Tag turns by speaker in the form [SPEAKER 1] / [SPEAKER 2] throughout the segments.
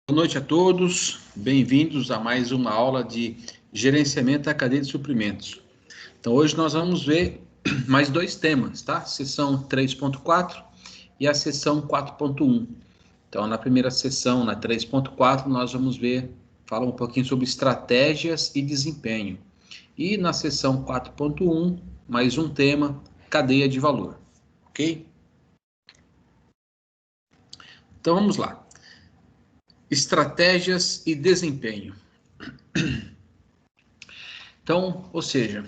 [SPEAKER 1] Boa noite a todos, bem-vindos a mais uma aula de gerenciamento da cadeia de suprimentos. Então, hoje nós vamos ver mais dois temas, tá? Seção 3.4 e a seção 4.1. Então, na primeira sessão, na 3.4, nós vamos falar um pouquinho sobre estratégias e desempenho. E na seção 4.1, mais um tema, cadeia de valor, ok? Então, vamos lá. Estratégias e desempenho. Então, ou seja,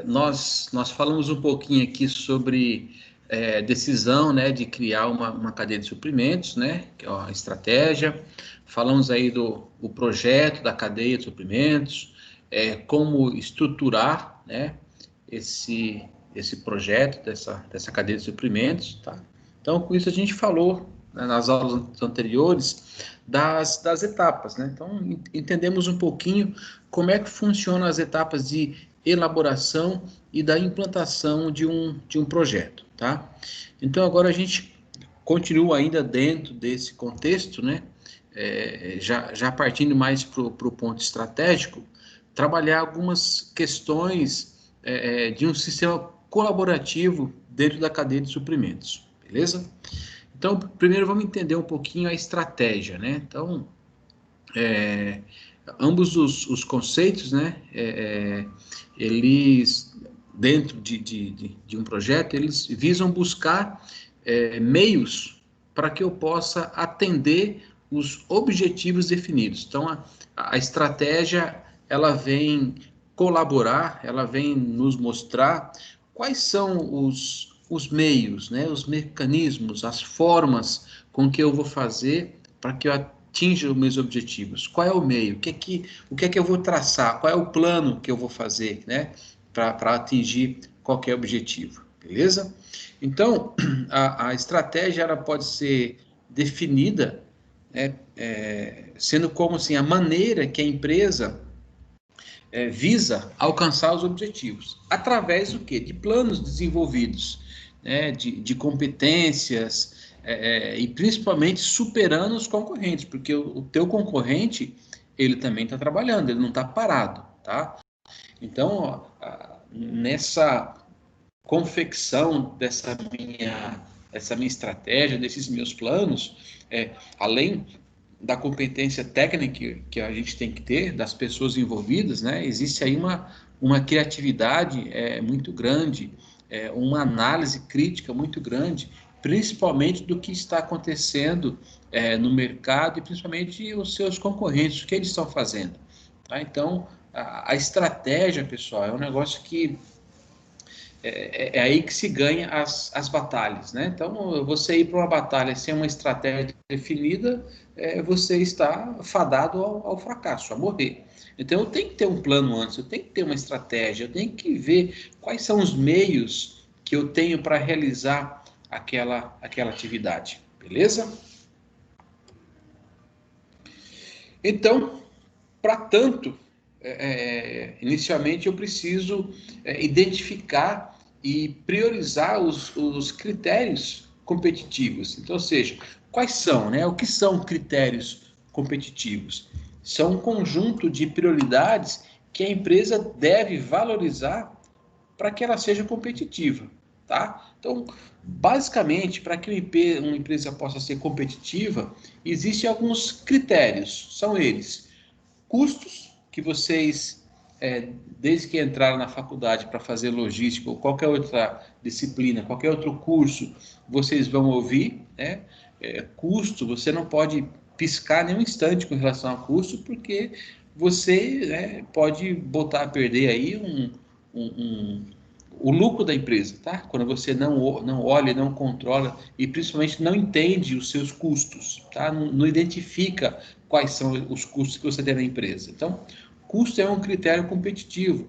[SPEAKER 1] nós falamos um pouquinho aqui sobre decisão, né, de criar uma cadeia de suprimentos, né, que é a estratégia. Falamos aí do projeto da cadeia de suprimentos, como estruturar, né, esse projeto dessa cadeia de suprimentos, tá? Então, com isso a gente falou, né, nas aulas anteriores das etapas, né? Então, entendemos um pouquinho como é que funcionam as etapas de elaboração e da implantação de um projeto, tá? Então, agora a gente continua ainda dentro desse contexto, né? Já partindo mais para o ponto estratégico, trabalhar algumas questões de um sistema colaborativo dentro da cadeia de suprimentos, beleza? Então, primeiro vamos entender um pouquinho a estratégia, né? Então, ambos os conceitos, né? Eles, dentro de um projeto, eles visam buscar meios para que eu possa atender os objetivos definidos. Então, a estratégia, ela vem colaborar, ela vem nos mostrar quais são os meios, né, os mecanismos, as formas com que eu vou fazer para que eu atinja os meus objetivos. Qual é o meio? O que é que eu vou traçar? Qual é o plano que eu vou fazer, né, para atingir qualquer objetivo, beleza? Então, a estratégia ela pode ser definida, né, sendo como assim, a maneira que a empresa visa alcançar os objetivos. Através do quê? De planos desenvolvidos, né, de competências, e principalmente superando os concorrentes, porque o teu concorrente, ele também está trabalhando, ele não está parado, tá? Então, ó, nessa confecção dessa minha estratégia, desses meus planos, além da competência técnica que a gente tem que ter, das pessoas envolvidas, né? Existe aí uma criatividade muito grande, uma análise crítica muito grande, principalmente do que está acontecendo no mercado e principalmente os seus concorrentes, o que eles estão fazendo. Tá? Então, a estratégia, pessoal, é um negócio que é aí que se ganha as batalhas, né? Então, você ir para uma batalha sem uma estratégia definida, você está fadado ao fracasso, a morrer. Então, eu tenho que ter um plano antes, eu tenho que ter uma estratégia, eu tenho que ver quais são os meios que eu tenho para realizar aquela atividade, beleza? Então, para tanto, inicialmente eu preciso identificar e priorizar os critérios competitivos. Então, ou seja, quais são, né? O que são critérios competitivos? São um conjunto de prioridades que a empresa deve valorizar para que ela seja competitiva, tá? Então, basicamente, para que uma empresa possa ser competitiva, existem alguns critérios. São eles: custos, que vocês, desde que entraram na faculdade para fazer logística ou qualquer outra disciplina, qualquer outro curso, vocês vão ouvir, né? Custo, você não pode piscar nenhum instante com relação a custo, porque você, né, pode botar a perder aí o lucro da empresa, tá? Quando você não olha, não controla e principalmente não entende os seus custos, tá? Não identifica quais são os custos que você tem na empresa. Então, custo é um critério competitivo.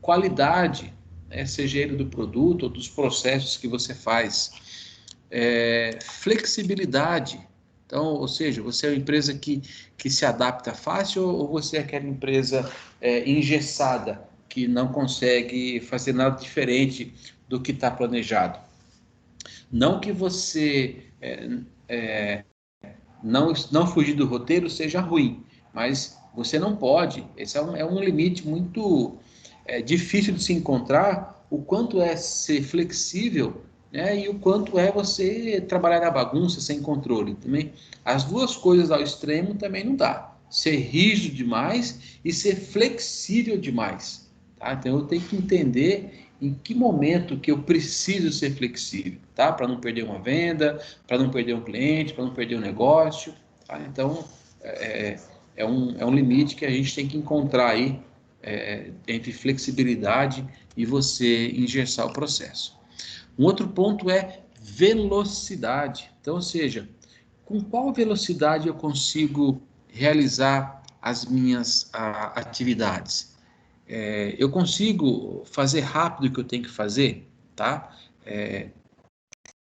[SPEAKER 1] Qualidade, né, seja ele do produto ou dos processos que você faz. Flexibilidade. Então, ou seja, você é uma empresa que se adapta fácil ou você é aquela empresa engessada, que não consegue fazer nada diferente do que está planejado? Não que você não fugir do roteiro seja ruim, mas você não pode. Esse é um limite muito difícil de se encontrar, o quanto é ser flexível, né, e o quanto é você trabalhar na bagunça sem controle. Também, as duas coisas ao extremo também não dá. Ser rígido demais e ser flexível demais. Tá? Então eu tenho que entender em que momento que eu preciso ser flexível, tá? Para não perder uma venda, para não perder um cliente, para não perder um negócio. Tá? Então, é um limite que a gente tem que encontrar aí entre flexibilidade e você engessar o processo. Um outro ponto é velocidade. Então, ou seja, com qual velocidade eu consigo realizar as minhas atividades? Eu consigo fazer rápido o que eu tenho que fazer, tá?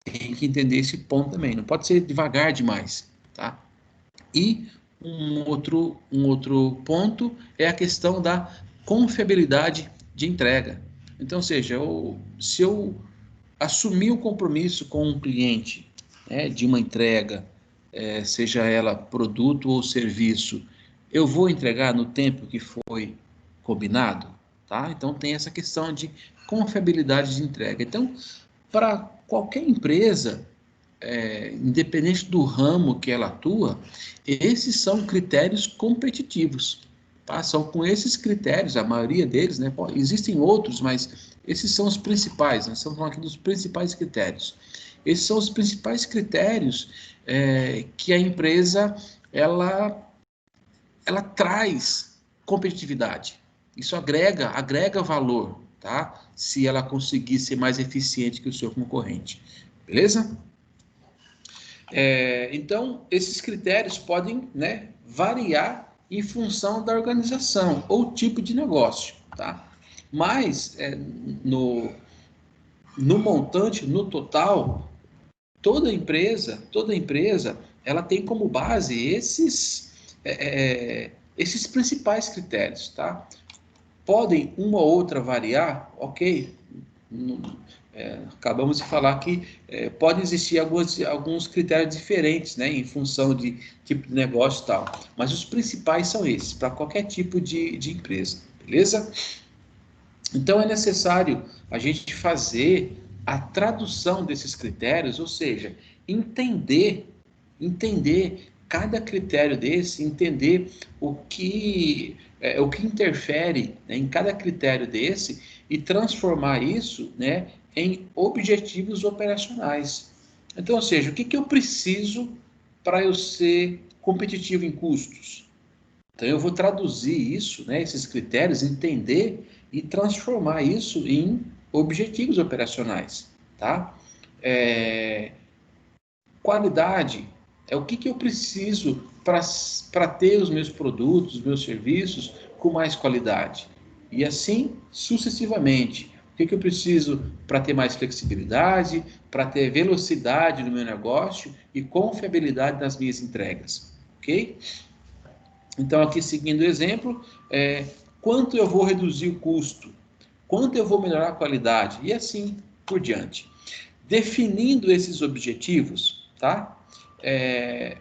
[SPEAKER 1] Tem que entender esse ponto também. Não pode ser devagar demais, tá? E um outro ponto é a questão da confiabilidade de entrega. Então, seja, se eu assumir o compromisso com um cliente, né, de uma entrega, seja ela produto ou serviço, eu vou entregar no tempo que foi combinado, tá? Então tem essa questão de confiabilidade de entrega. Então, para qualquer empresa, independente do ramo que ela atua, esses são critérios competitivos. Tá? São com esses critérios, a maioria deles, né? Existem outros, mas esses são os principais. Nós estamos falando aqui dos principais critérios. Esses são os principais critérios que a empresa ela traz competitividade. Isso agrega valor, tá? Se ela conseguir ser mais eficiente que o seu concorrente. Beleza? Então, esses critérios podem, né, variar em função da organização ou tipo de negócio, tá? Mas, no montante, no total, toda empresa, ela tem como base esses principais critérios, tá? Podem uma ou outra variar, ok? Acabamos de falar que pode existir alguns critérios diferentes, né, em função de tipo de negócio e tal, mas os principais são esses, para qualquer tipo de empresa, beleza? Então é necessário a gente fazer a tradução desses critérios, ou seja, entender cada critério desse, entender o que interfere, né, em cada critério desse e transformar isso, né, em objetivos operacionais. Então, ou seja, o que eu preciso para eu ser competitivo em custos? Então, eu vou traduzir isso, né, esses critérios, entender e transformar isso em objetivos operacionais, tá? Qualidade é o que eu preciso para ter os meus produtos, os meus serviços com mais qualidade. E assim sucessivamente. O que eu preciso para ter mais flexibilidade, para ter velocidade no meu negócio e confiabilidade nas minhas entregas. Ok? Então, aqui seguindo o exemplo, quanto eu vou reduzir o custo? Quanto eu vou melhorar a qualidade? E assim por diante. Definindo esses objetivos, tá?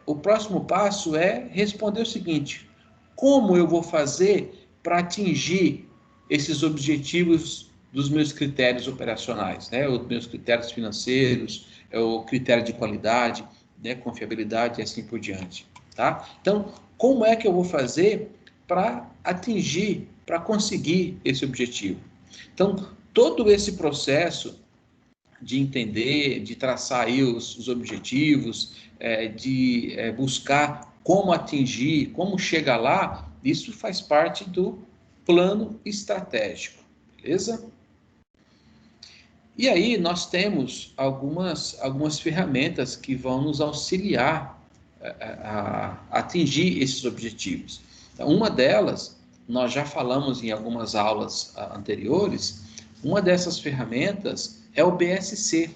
[SPEAKER 1] O próximo passo é responder o seguinte: como eu vou fazer para atingir esses objetivos dos meus critérios operacionais, né? Os meus critérios financeiros, o critério de qualidade, né? Confiabilidade e assim por diante, tá? Então, como é que eu vou fazer para atingir, para conseguir esse objetivo? Então, todo esse processo de entender, de traçar aí os objetivos, de buscar como atingir, como chegar lá, isso faz parte do plano estratégico, beleza? E aí nós temos algumas ferramentas que vão nos auxiliar a atingir esses objetivos. Então, uma delas, nós já falamos em algumas aulas anteriores, uma dessas ferramentas é o BSC,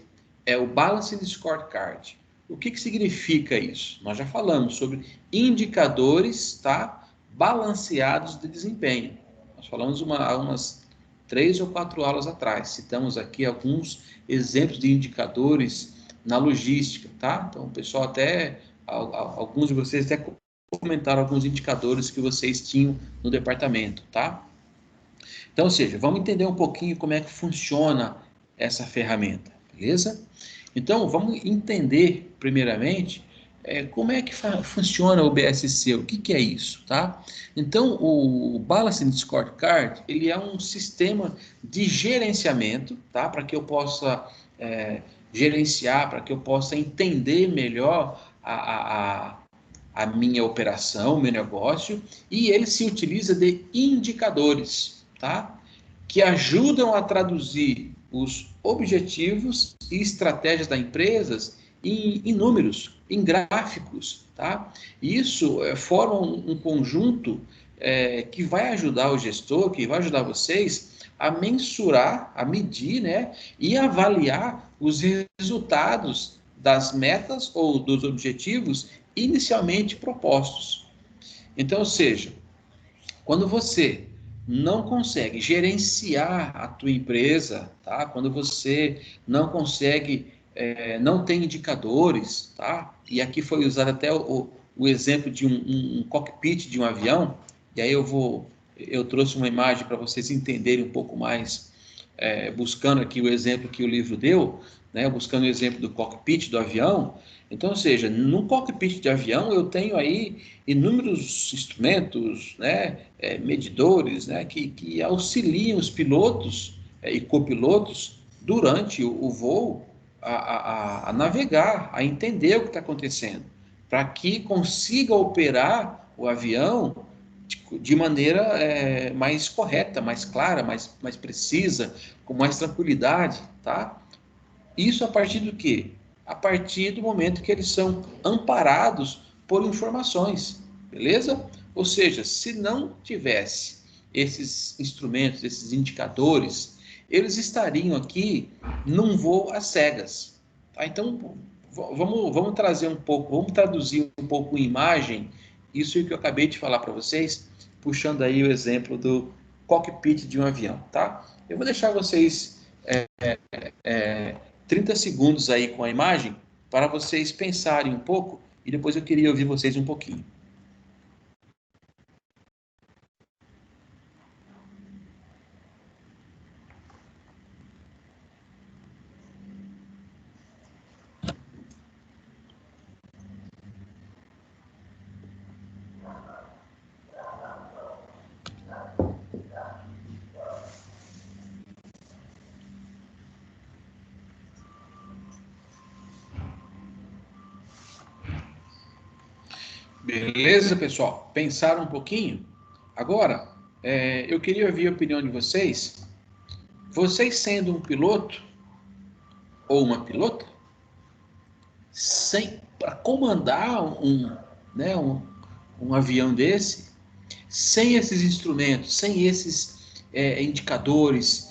[SPEAKER 1] é o Balanced Scorecard. O que significa isso? Nós já falamos sobre indicadores, tá, balanceados de desempenho. Nós falamos umas 3 ou 4 aulas atrás. Citamos aqui alguns exemplos de indicadores na logística, tá? Então, o pessoal até alguns de vocês até comentaram alguns indicadores que vocês tinham no departamento, tá? Então, ou seja, vamos entender um pouquinho como é que funciona essa ferramenta, beleza? Então, vamos entender, primeiramente, como é que funciona o BSC, o que, que é isso, tá? Então, o Balancing Scorecard, ele é um sistema de gerenciamento, tá? Para que eu possa gerenciar, para que eu possa entender melhor a minha operação, o meu negócio, e ele se utiliza de indicadores, tá? Que ajudam a traduzir os objetivos e estratégias da empresa em números, em gráficos, tá? Isso forma um conjunto que vai ajudar o gestor, que vai ajudar vocês a mensurar, a medir, né, e avaliar os resultados das metas ou dos objetivos inicialmente propostos. Então, ou seja, quando você não consegue gerenciar a tua empresa, tá? Quando você não consegue, não tem indicadores, tá? E aqui foi usado até o exemplo de um cockpit de um avião, e aí eu trouxe uma imagem para vocês entenderem um pouco mais, buscando aqui o exemplo que o livro deu, né? Buscando o exemplo do cockpit do avião. Então, ou seja, no cockpit de avião eu tenho aí inúmeros instrumentos, né, medidores, né, que auxiliam os pilotos e copilotos durante o voo a navegar, a entender o que está acontecendo, para que consiga operar o avião de maneira mais correta, mais clara, mais precisa, com mais tranquilidade, tá? Isso a partir do quê? A partir do momento que eles são amparados por informações, beleza? Ou seja, se não tivesse esses instrumentos, esses indicadores, eles estariam aqui num voo às cegas. Tá? Então, vamos trazer um pouco, vamos traduzir um pouco em imagem isso que eu acabei de falar para vocês, puxando aí o exemplo do cockpit de um avião, tá? Eu vou deixar vocês 30 segundos aí com a imagem para vocês pensarem um pouco e depois eu queria ouvir vocês um pouquinho. Beleza, pessoal? Pensaram um pouquinho? Agora, eu queria ouvir a opinião de vocês. Vocês sendo um piloto ou uma pilota, para comandar né, um avião desse, sem esses instrumentos, sem esses indicadores,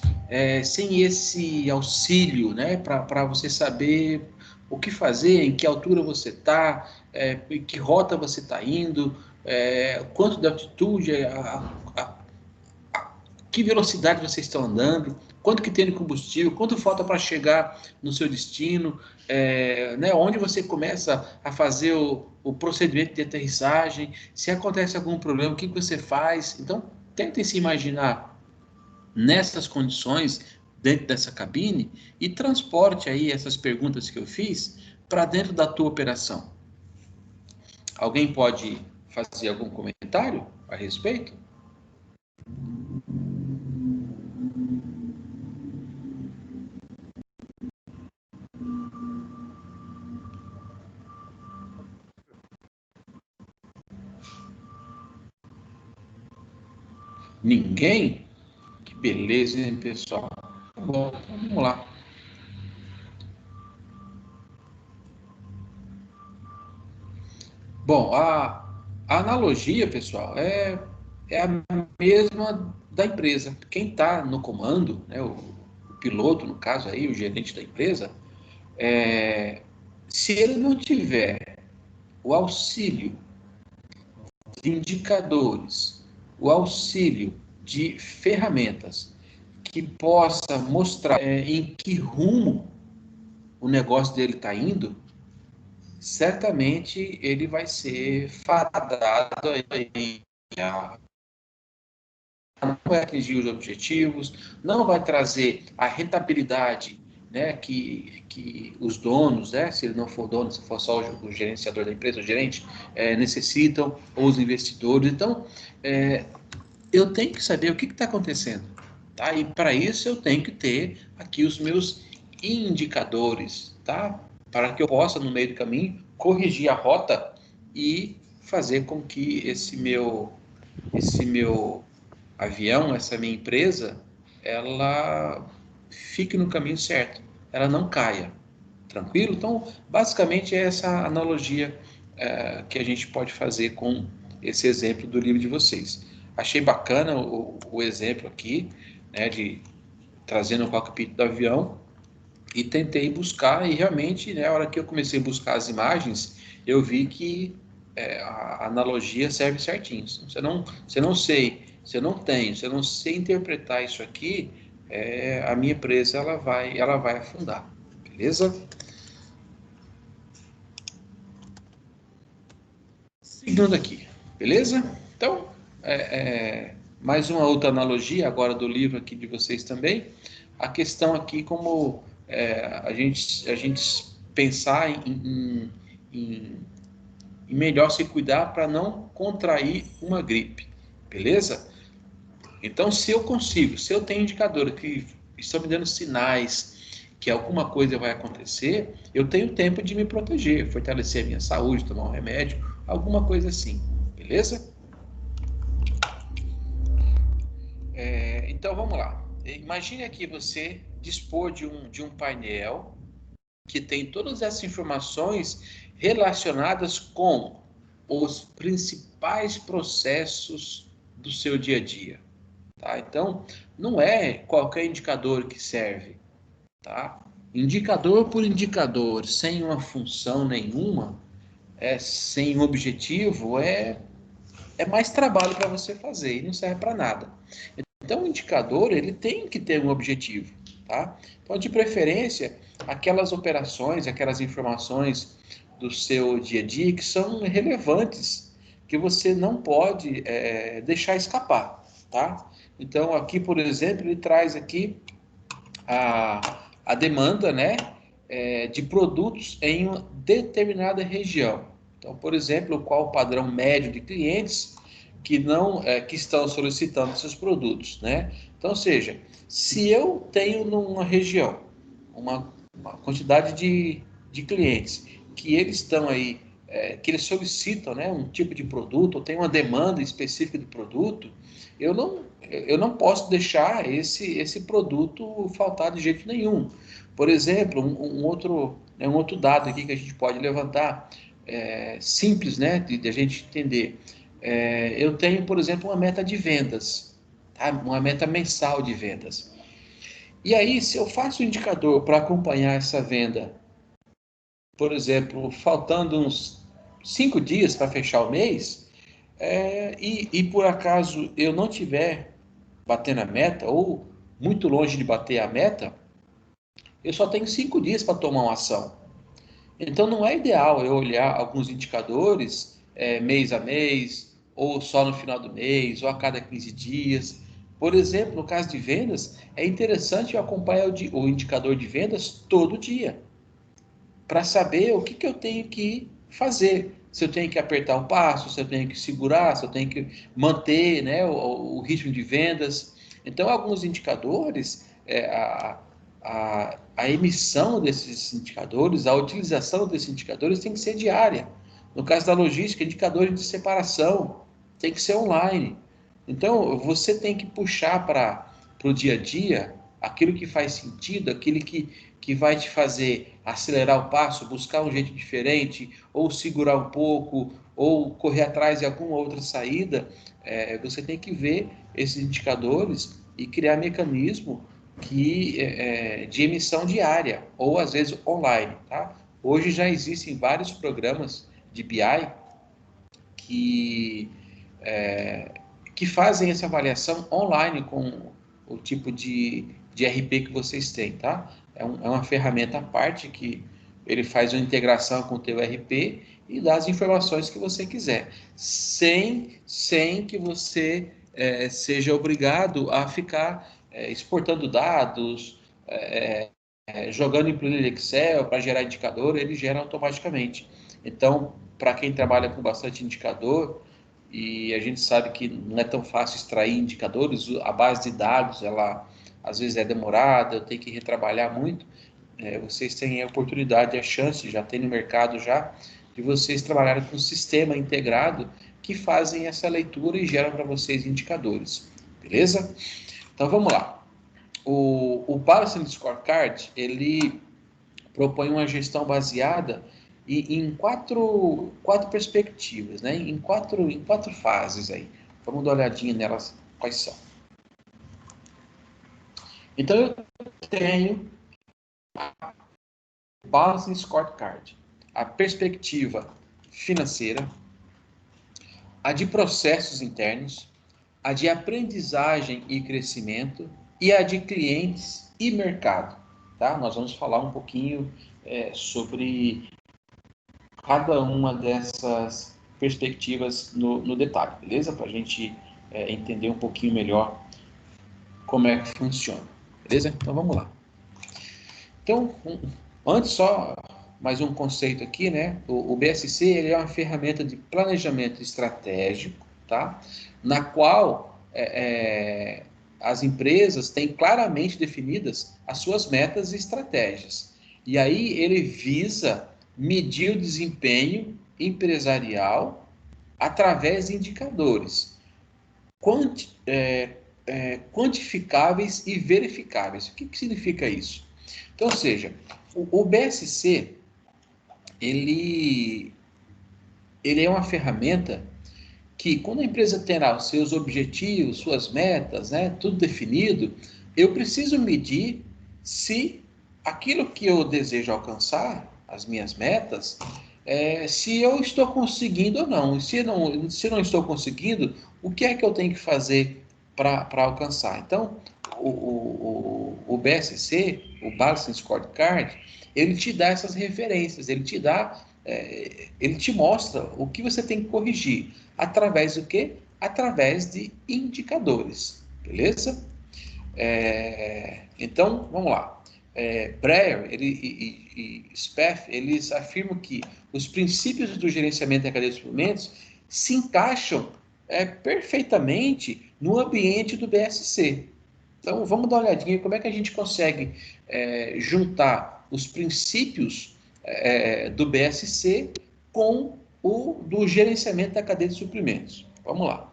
[SPEAKER 1] sem esse auxílio, né, para você saber o que fazer, em que altura você está, em que rota você está indo, quanto de altitude, que velocidade vocês estão andando, quanto que tem de combustível, quanto falta para chegar no seu destino, né, onde você começa a fazer o procedimento de aterrissagem, se acontece algum problema, o que você faz. Então, tentem se imaginar nessas condições, dentro dessa cabine, e transporte aí essas perguntas que eu fiz para dentro da tua operação. Alguém pode fazer algum comentário a respeito? Ninguém? Que beleza, hein, pessoal? Tá bom, então vamos lá. Bom, a analogia, pessoal, é a mesma da empresa. Quem está no comando, né, o piloto, no caso aí, o gerente da empresa, se ele não tiver o auxílio de indicadores, o auxílio de ferramentas que possa mostrar em que rumo o negócio dele está indo, certamente ele vai ser fadado aí a não vai atingir os objetivos, não vai trazer a rentabilidade, né, que os donos, né, se ele não for dono, se for só o gerenciador da empresa, o gerente, necessitam, ou os investidores. Então, eu tenho que saber o que está acontecendo. Tá? E para isso eu tenho que ter aqui os meus indicadores, tá? Para que eu possa, no meio do caminho, corrigir a rota e fazer com que esse meu avião, essa minha empresa, ela fique no caminho certo, ela não caia. Tranquilo? Então, basicamente é essa analogia que a gente pode fazer com esse exemplo do livro de vocês. Achei bacana o exemplo aqui, né, de trazendo o cockpit do avião, e tentei buscar, e realmente, né, a hora que eu comecei a buscar as imagens, eu vi que a analogia serve certinho. Se eu não sei interpretar isso aqui, a minha empresa ela vai afundar, beleza? Seguindo aqui, beleza? Então, mais uma outra analogia agora do livro aqui de vocês também. A questão aqui como a gente pensar em, em melhor se cuidar para não contrair uma gripe, beleza? Então, se eu tenho indicadores que estão me dando sinais que alguma coisa vai acontecer, eu tenho tempo de me proteger, fortalecer a minha saúde, tomar um remédio, alguma coisa assim, beleza? Então vamos lá. Imagine aqui você dispor de um painel que tem todas essas informações relacionadas com os principais processos do seu dia a dia. Tá? Então, não é qualquer indicador que serve. Tá? Indicador por indicador, sem uma função nenhuma, sem um objetivo, é mais trabalho para você fazer e não serve para nada. Então, o indicador ele tem que ter um objetivo. Tá? Então, de preferência, aquelas operações, aquelas informações do seu dia a dia que são relevantes, que você não pode deixar escapar. Tá? Então, aqui, por exemplo, ele traz aqui a demanda, né, de produtos em uma determinada região. Então, por exemplo, qual o padrão médio de clientes que não que estão solicitando esses produtos, né? Então, ou seja, se eu tenho numa região uma quantidade de clientes que eles estão aí que eles solicitam, né, um tipo de produto ou tem uma demanda específica de produto, eu não posso deixar esse produto faltar de jeito nenhum. Por exemplo, um outro dado aqui que a gente pode levantar, simples, né, de a gente entender. Eu tenho, por exemplo, uma meta de vendas, tá? Uma meta mensal de vendas. E aí, se eu faço um indicador para acompanhar essa venda, por exemplo, faltando uns 5 dias para fechar o mês, e por acaso eu não tiver batendo a meta, ou muito longe de bater a meta, eu só tenho 5 dias para tomar uma ação. Então não é ideal eu olhar alguns indicadores mês a mês, ou só no final do mês, ou a cada 15 dias. Por exemplo, no caso de vendas, é interessante eu acompanhar o indicador de vendas todo dia, para saber o que eu tenho que fazer. Se eu tenho que apertar o passo, se eu tenho que segurar, se eu tenho que manter, né, o ritmo de vendas. Então, alguns indicadores, a emissão desses indicadores, a utilização desses indicadores tem que ser diária. No caso da logística, indicadores de separação tem que ser online. Então, você tem que puxar para o dia a dia aquilo que faz sentido, aquilo que vai te fazer acelerar o passo, buscar um jeito diferente, ou segurar um pouco, ou correr atrás de alguma outra saída. Você tem que ver esses indicadores e criar mecanismo de emissão diária, ou às vezes online. Tá? Hoje já existem vários programas de BI que, que fazem essa avaliação online com o tipo de RP que vocês têm, tá? É uma ferramenta à parte que ele faz uma integração com o teu ERP e dá as informações que você quiser, sem que você seja obrigado a ficar exportando dados, jogando em planilha Excel para gerar indicador, ele gera automaticamente. Então, para quem trabalha com bastante indicador, e a gente sabe que não é tão fácil extrair indicadores, a base de dados, ela às vezes é demorada, eu tenho que retrabalhar muito, vocês têm a oportunidade, a chance, já tem no mercado já, de vocês trabalharem com um sistema integrado que fazem essa leitura e geram para vocês indicadores, beleza? Então vamos lá. O Balancing Scorecard, ele propõe uma gestão baseada em quatro perspectivas, né? Em quatro fases aí. Vamos dar uma olhadinha nelas, quais são. Então, eu tenho o Balancing Scorecard, a perspectiva financeira, a de processos internos, a de aprendizagem e crescimento e a de clientes e mercado. Tá? Nós vamos falar um pouquinho sobre cada uma dessas perspectivas no detalhe, beleza? Para a gente entender um pouquinho melhor como é que funciona, beleza? Então vamos lá. Então, antes só mais um conceito aqui, né? O BSC ele é uma ferramenta de planejamento estratégico, tá? Na qual as empresas têm claramente definidas as suas metas e estratégias. E aí ele visa medir o desempenho empresarial através de indicadores quantificáveis e verificáveis. O que significa isso? Então, ou seja, o BSC ele é uma ferramenta que, quando a empresa terá os seus objetivos, suas metas, né, tudo definido, eu preciso medir se aquilo que eu desejo alcançar, as minhas metas, se eu estou conseguindo ou não. E se não estou conseguindo, o que é que eu tenho que fazer para alcançar? Então, o BSC, o Balancing Scorecard, ele te dá essas referências, ele te mostra o que você tem que corrigir. Através do quê? Através de indicadores, beleza? Então, vamos lá. Breyer e Speff, eles afirmam que os princípios do gerenciamento da cadeia de suprimentos se encaixam perfeitamente no ambiente do BSC. Então, vamos dar uma olhadinha como é que a gente consegue juntar os princípios do BSC com o do gerenciamento da cadeia de suprimentos. Vamos lá.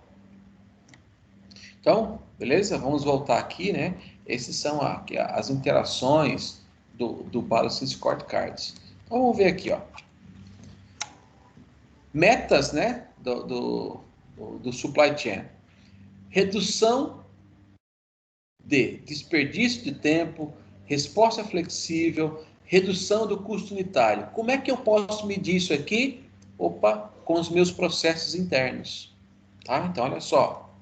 [SPEAKER 1] Então, beleza? Vamos voltar aqui, né? Essas são as interações do Balancing Scorecards. Então, vamos ver aqui, ó. Metas, né? Do supply chain. Redução de desperdício de tempo, resposta flexível, redução do custo unitário. Como é que eu posso medir isso aqui? Opa, com os meus processos internos. Tá? Então, olha só.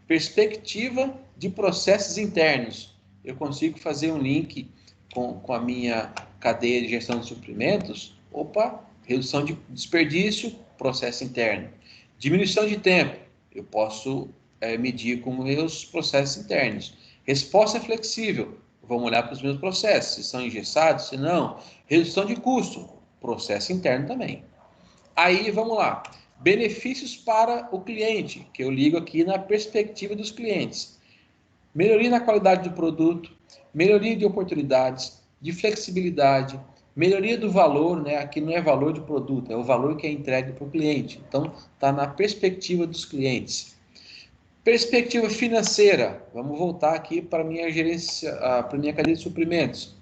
[SPEAKER 1] Perspectiva de processos internos. Eu consigo fazer um link com a minha cadeia de gestão de suprimentos. Opa, redução de desperdício, processo interno. Diminuição de tempo. Eu posso medir com meus processos internos. Resposta flexível. Vamos olhar para os meus processos, se são engessados, se não. Redução de custo, processo interno também. Aí, vamos lá. Benefícios para o cliente, que eu ligo aqui na perspectiva dos clientes. Melhoria na qualidade do produto, melhoria de oportunidades, de flexibilidade, melhoria do valor, né? Aqui não é valor de produto, é o valor que é entregue para o cliente. Então, está na perspectiva dos clientes. Perspectiva financeira. Vamos voltar aqui para a minha gerência, para a minha cadeia de suprimentos.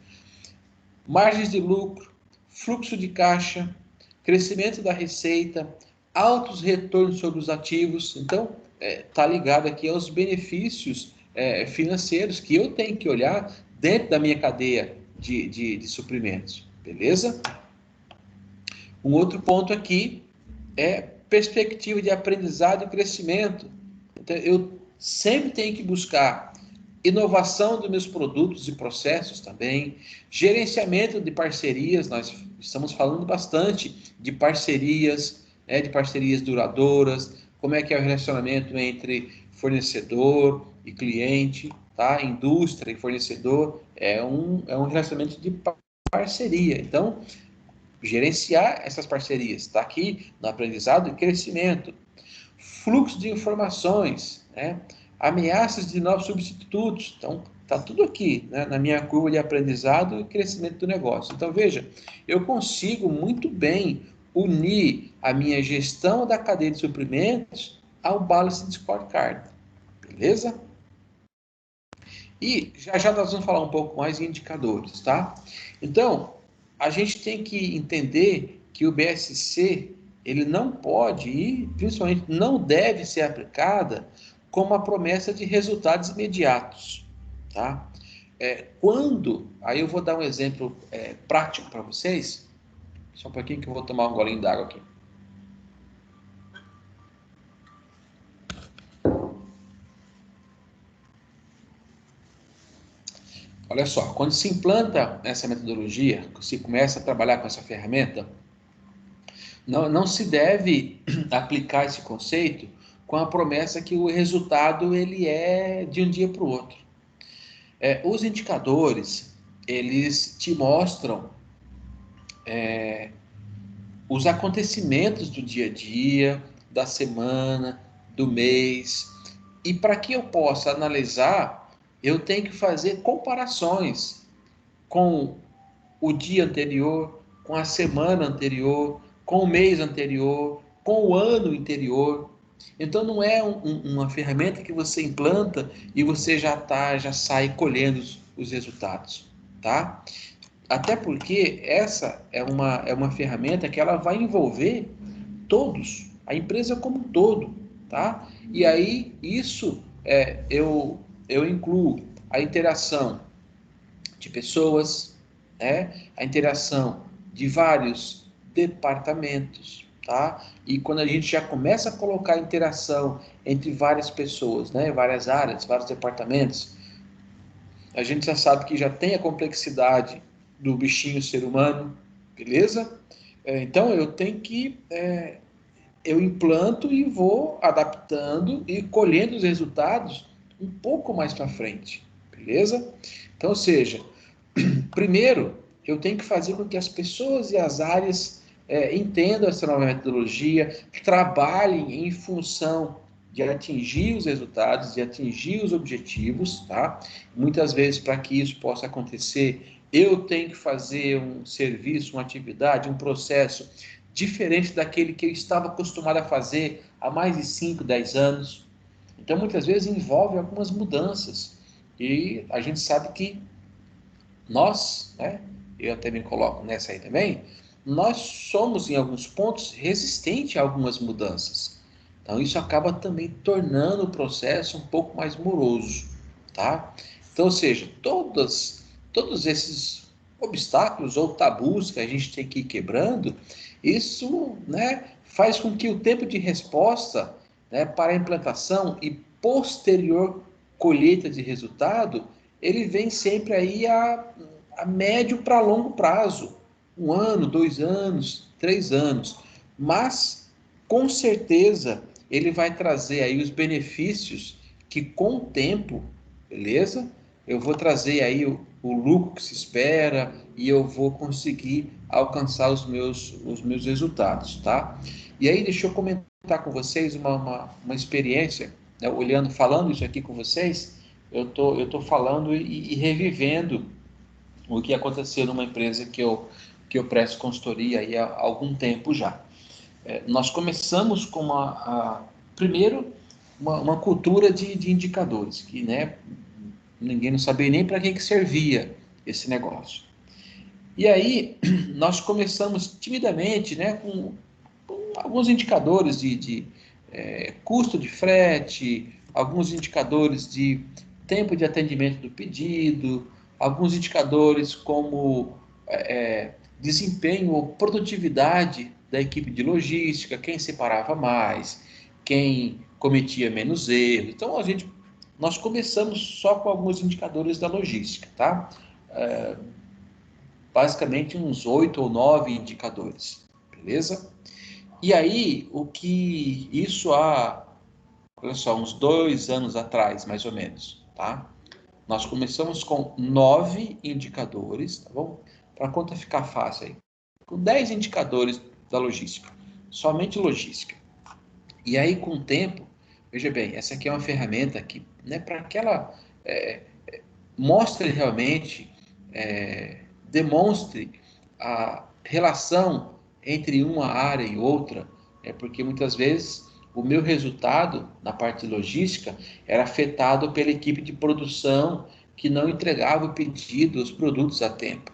[SPEAKER 1] Margens de lucro, fluxo de caixa, crescimento da receita, altos retornos sobre os ativos. Então, está ligado aqui aos benefícios financeiros que eu tenho que olhar dentro da minha cadeia de suprimentos. Beleza? Um outro ponto aqui é perspectiva de aprendizado e crescimento. Então, eu sempre tenho que buscar inovação dos meus produtos e processos também, gerenciamento de parcerias, nós estamos falando bastante de parcerias, né, de parcerias duradouras, como é que é o relacionamento entre fornecedor e cliente, tá? Indústria e fornecedor, é um relacionamento de parceria. Então, gerenciar essas parcerias, está aqui no aprendizado e crescimento. Fluxo de informações, né? Ameaças de novos substitutos. Então, está tudo aqui, né, na minha curva de aprendizado e crescimento do negócio. Então, veja, eu consigo muito bem unir a minha gestão da cadeia de suprimentos ao Balance Scorecard. Beleza? E já já nós vamos falar um pouco mais em indicadores, tá? Então, a gente tem que entender que o BSC, ele não pode e principalmente não deve ser aplicada como uma promessa de resultados imediatos, tá? Aí eu vou dar um exemplo prático para vocês, só um pouquinho que eu vou tomar um golinho d'água aqui. Olha só, quando se implanta essa metodologia, se começa a trabalhar com essa ferramenta, não se deve aplicar esse conceito com a promessa que o resultado ele é de um dia para o outro. Os indicadores, eles te mostram os acontecimentos do dia a dia, da semana, do mês. E para que eu possa analisar, eu tenho que fazer comparações com o dia anterior, com a semana anterior, com o mês anterior, com o ano anterior. Então não é uma ferramenta que você implanta e você já sai colhendo os resultados, tá? Até porque essa é uma ferramenta que ela vai envolver todos, a empresa como um todo, tá? E aí isso eu incluo a interação de pessoas, né? A interação de vários departamentos, tá? E quando a gente já começa a colocar a interação entre várias pessoas, né? Várias áreas, vários departamentos, a gente já sabe que já tem a complexidade do bichinho ser humano, beleza? Então eu implanto e vou adaptando e colhendo os resultados um pouco mais para frente, beleza? Então, ou seja, primeiro, eu tenho que fazer com que as pessoas e as áreas entendam essa nova metodologia, trabalhem em função de atingir os resultados, de atingir os objetivos, tá? Muitas vezes, para que isso possa acontecer, eu tenho que fazer um serviço, uma atividade, um processo diferente daquele que eu estava acostumado a fazer há mais de 5, 10 anos. Então, muitas vezes, envolve algumas mudanças. E a gente sabe que nós, né, eu até me coloco nessa aí também, nós somos em alguns pontos resistentes a algumas mudanças. Então isso acaba também tornando o processo um pouco mais moroso, tá? Então, ou seja, todos esses obstáculos ou tabus que a gente tem que ir quebrando, isso, né, faz com que o tempo de resposta, né, para a implantação e posterior colheita de resultado ele vem sempre aí a médio para longo prazo, 1 ano, 2 anos, 3 anos, mas com certeza ele vai trazer aí os benefícios que com o tempo, beleza? Eu vou trazer aí o lucro que se espera e eu vou conseguir alcançar os meus resultados, tá? E aí deixa eu comentar com vocês uma experiência, né, falando isso aqui com vocês, eu tô falando e revivendo o que aconteceu numa empresa que eu presto consultoria aí há algum tempo já. Nós começamos com primeiro, uma cultura de indicadores, que, né, ninguém não sabia nem para que servia esse negócio. E aí, nós começamos timidamente, né, com alguns indicadores de custo de frete, alguns indicadores de tempo de atendimento do pedido, alguns indicadores como desempenho ou produtividade da equipe de logística, quem separava mais, quem cometia menos erros. Então, nós começamos só com alguns indicadores da logística, tá? Basicamente uns 8 ou 9 indicadores, beleza? E aí, o que isso há, olha só, uns 2 anos atrás, mais ou menos, tá? Nós começamos com 9 indicadores, tá bom? Para a conta ficar fácil aí. Com 10 indicadores da logística, somente logística. E aí, com o tempo, veja bem, essa aqui é uma ferramenta que, né, para que ela mostre realmente, demonstre a relação entre uma área e outra, porque muitas vezes o meu resultado na parte de logística era afetado pela equipe de produção que não entregava o pedido, os produtos a tempo.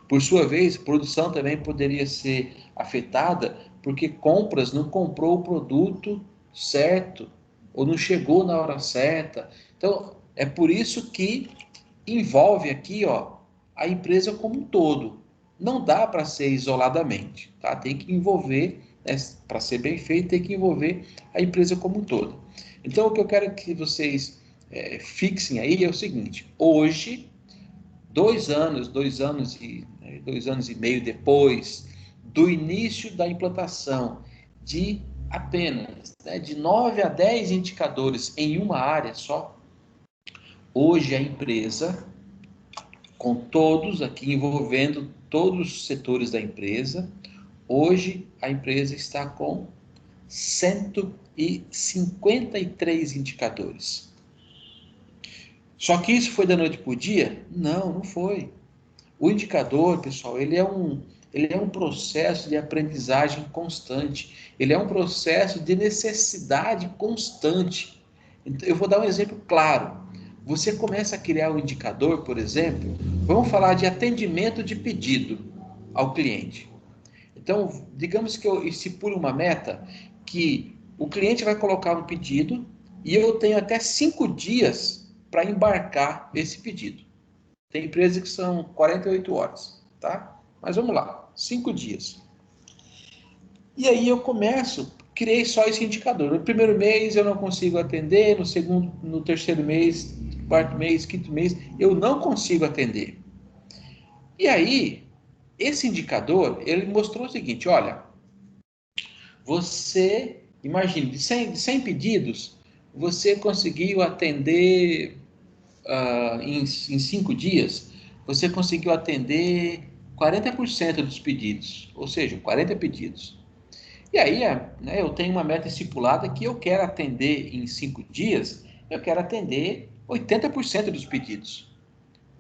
[SPEAKER 1] Por sua vez, produção também poderia ser afetada porque compras não comprou o produto certo ou não chegou na hora certa. Então, é por isso que envolve aqui, ó, a empresa como um todo. Não dá para ser isoladamente, tá? Tem que envolver, né, para ser bem feito, tem que envolver a empresa como um todo. Então, o que eu quero que vocês fixem aí é o seguinte: hoje, 2 anos e meio depois do início da implantação de apenas, né, de 9 a 10 indicadores em uma área só, hoje a empresa, com todos aqui envolvendo todos os setores da empresa, hoje a empresa está com 153 indicadores. Só que isso foi da noite para o dia? Não, não foi. O indicador, pessoal, ele é um processo de aprendizagem constante. Ele é um processo de necessidade constante. Então, eu vou dar um exemplo claro. Você começa a criar um indicador, por exemplo, vamos falar de atendimento de pedido ao cliente. Então, digamos que eu estipule uma meta que o cliente vai colocar um pedido e eu tenho até 5 dias para embarcar esse pedido. Tem empresas que são 48 horas, tá? Mas vamos lá, 5 dias. E aí eu criei só esse indicador. No primeiro mês eu não consigo atender, no segundo, no terceiro mês, quarto mês, quinto mês, eu não consigo atender. E aí, esse indicador, ele mostrou o seguinte, olha, você, imagine, de 100 pedidos, você conseguiu atender em 5 dias, você conseguiu atender 40% dos pedidos, ou seja, 40 pedidos. E aí, né, eu tenho uma meta estipulada que eu quero atender em 5 dias, eu quero atender 80% dos pedidos.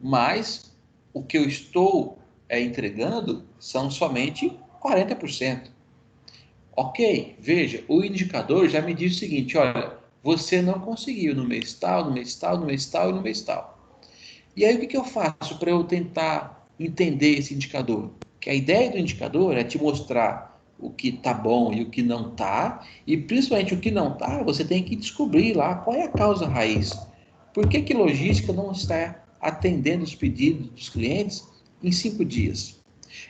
[SPEAKER 1] Mas o que eu estou entregando são somente 40%. Ok, veja, o indicador já me diz o seguinte, olha, você não conseguiu no mês tal, no mês tal, no mês tal e no mês tal. E aí o que eu faço para eu tentar entender esse indicador? Que a ideia do indicador é te mostrar o que está bom e o que não está, e principalmente o que não está, você tem que descobrir lá qual é a causa raiz. Por que logística não está atendendo os pedidos dos clientes em 5 dias?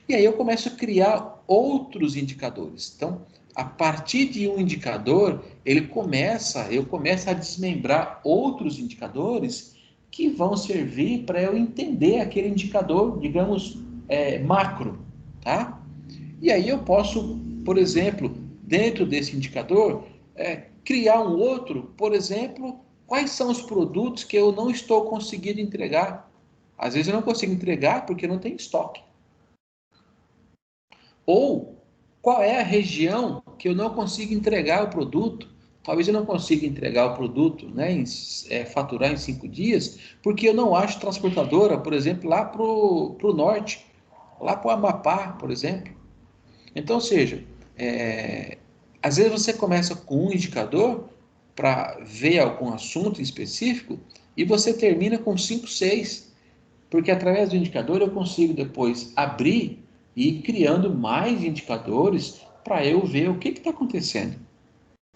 [SPEAKER 1] E aí eu começo a criar outros indicadores. Então, a partir de um indicador, eu começo a desmembrar outros indicadores que vão servir para eu entender aquele indicador, digamos, macro, tá? E aí eu posso, por exemplo, dentro desse indicador, criar um outro, por exemplo, quais são os produtos que eu não estou conseguindo entregar. Às vezes eu não consigo entregar porque não tem estoque. Ou qual é a região que eu não consigo entregar o produto? Talvez eu não consiga entregar o produto, né, faturar em 5 dias, porque eu não acho transportadora, por exemplo, lá para o norte, lá para o Amapá, por exemplo. Então, ou seja, às vezes você começa com um indicador para ver algum assunto específico e você termina com 5, 6. Porque através do indicador eu consigo depois abrir e ir criando mais indicadores para eu ver o que está acontecendo.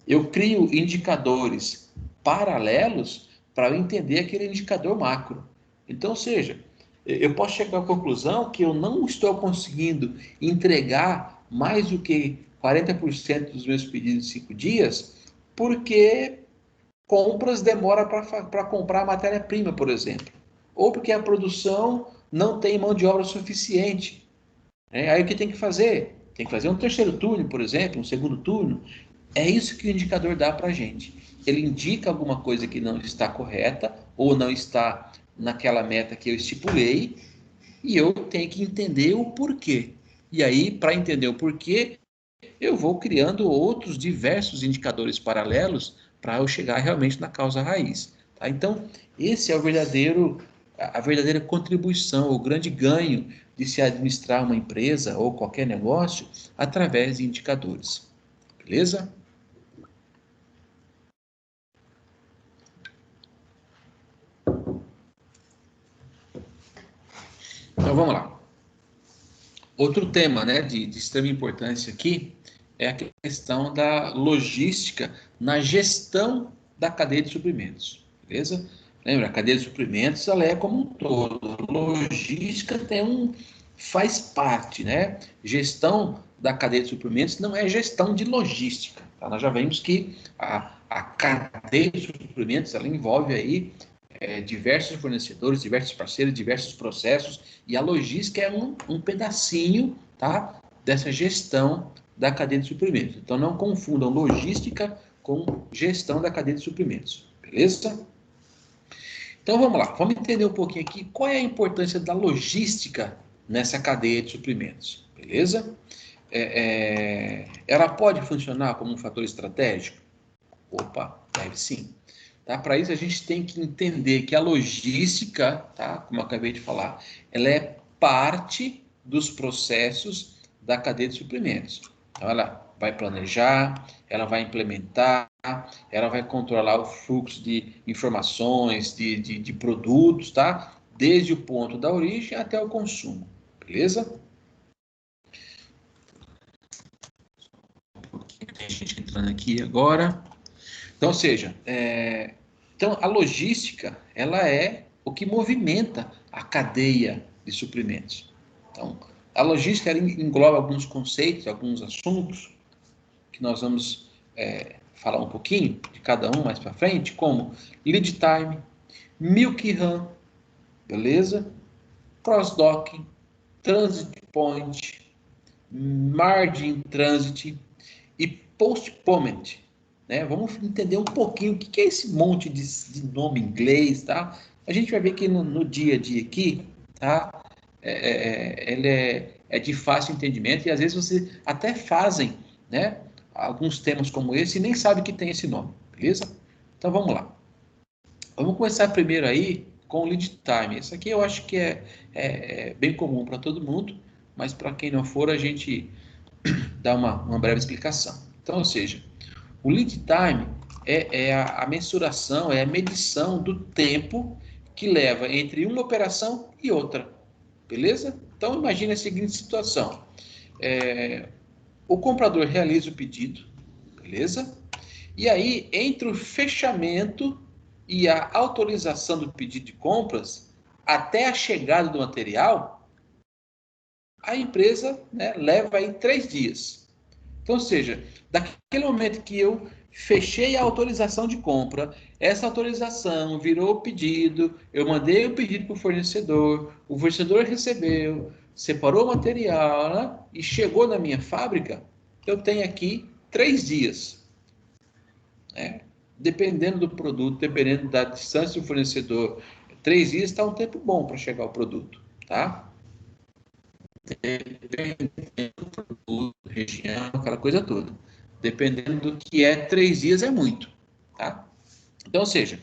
[SPEAKER 1] Eu crio indicadores paralelos para eu entender aquele indicador macro. Então, ou seja, eu posso chegar à conclusão que eu não estou conseguindo entregar mais do que 40% dos meus pedidos em 5 dias, porque compras demora para comprar a matéria-prima, por exemplo. Ou porque a produção não tem mão de obra suficiente. Aí o que tem que fazer? Tem que fazer um terceiro turno, por exemplo, um segundo turno. É isso que o indicador dá para a gente. Ele indica alguma coisa que não está correta ou não está naquela meta que eu estipulei e eu tenho que entender o porquê. E aí, para entender o porquê, eu vou criando outros diversos indicadores paralelos para eu chegar realmente na causa raiz. Tá? Então, esse é a verdadeira contribuição, o grande ganho de se administrar uma empresa ou qualquer negócio através de indicadores. Beleza? Então vamos lá. Outro tema, né, de extrema importância aqui é a questão da logística na gestão da cadeia de suprimentos, beleza? Lembra, a cadeia de suprimentos ela é como um todo. Logística faz parte, né? Gestão da cadeia de suprimentos não é gestão de logística. Tá? Nós já vimos que a cadeia de suprimentos ela envolve aí diversos fornecedores, diversos parceiros, diversos processos, e a logística é um pedacinho, tá, dessa gestão da cadeia de suprimentos. Então, não confundam logística com gestão da cadeia de suprimentos, beleza? Então, vamos lá, vamos entender um pouquinho aqui qual é a importância da logística nessa cadeia de suprimentos, beleza? Ela pode funcionar como um fator estratégico? Opa, deve sim. Tá? Para isso, a gente tem que entender que a logística, tá? Como eu acabei de falar, ela é parte dos processos da cadeia de suprimentos. Então, ela vai planejar, ela vai implementar, ela vai controlar o fluxo de informações, de produtos, tá? Desde o ponto da origem até o consumo, beleza? Tem gente entrando aqui agora. Então, ou seja, então a logística ela é o que movimenta a cadeia de suprimentos. Então, a logística ela engloba alguns conceitos, alguns assuntos que nós vamos falar um pouquinho de cada um mais para frente, como lead time, milk run, beleza? Cross-docking, transit point, margin transit e postponement. Né? Vamos entender um pouquinho o que é esse monte de nome em inglês, tá? A gente vai ver que no dia a dia aqui, tá? Ele é de fácil entendimento e às vezes vocês até fazem, né? Alguns temas como esse e nem sabe que tem esse nome, beleza? Então vamos lá. Vamos começar primeiro aí com o lead time. Isso aqui eu acho que é bem comum para todo mundo, mas para quem não for, a gente dá uma breve explicação. Então, ou seja, o lead time é a mensuração, é a medição do tempo que leva entre uma operação e outra, beleza? Então, imagine a seguinte situação. O comprador realiza o pedido, beleza? E aí, entre o fechamento e a autorização do pedido de compras, até a chegada do material, a empresa, né, leva aí 3 dias. Então, ou seja, daquele momento que eu fechei a autorização de compra, essa autorização virou o pedido, eu mandei o pedido para o fornecedor recebeu, separou o material, né, e chegou na minha fábrica, eu tenho aqui 3 dias. Né? Dependendo do produto, dependendo da distância do fornecedor, 3 dias está um tempo bom para chegar o produto, tá? Dependendo do produto, região, aquela coisa toda. Dependendo do que é, 3 dias é muito, tá? Então, ou seja,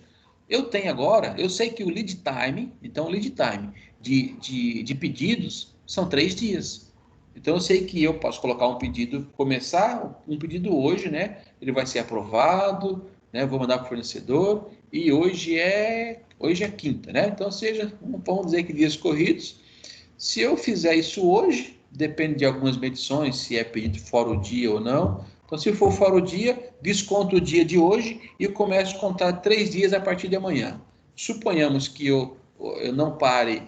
[SPEAKER 1] eu tenho agora, eu sei que o lead time, então o lead time de pedidos são 3 dias. Então, eu sei que eu posso colocar um pedido, começar um pedido hoje, né? Ele vai ser aprovado, né? Eu vou mandar para o fornecedor e hoje é quinta, né? Então, seja, vamos dizer que dias corridos. Se eu fizer isso hoje, depende de algumas medições, se é pedido fora o dia ou não. Então, se for fora o dia, desconto o dia de hoje e eu começo a contar 3 dias a partir de amanhã. Suponhamos que eu não pare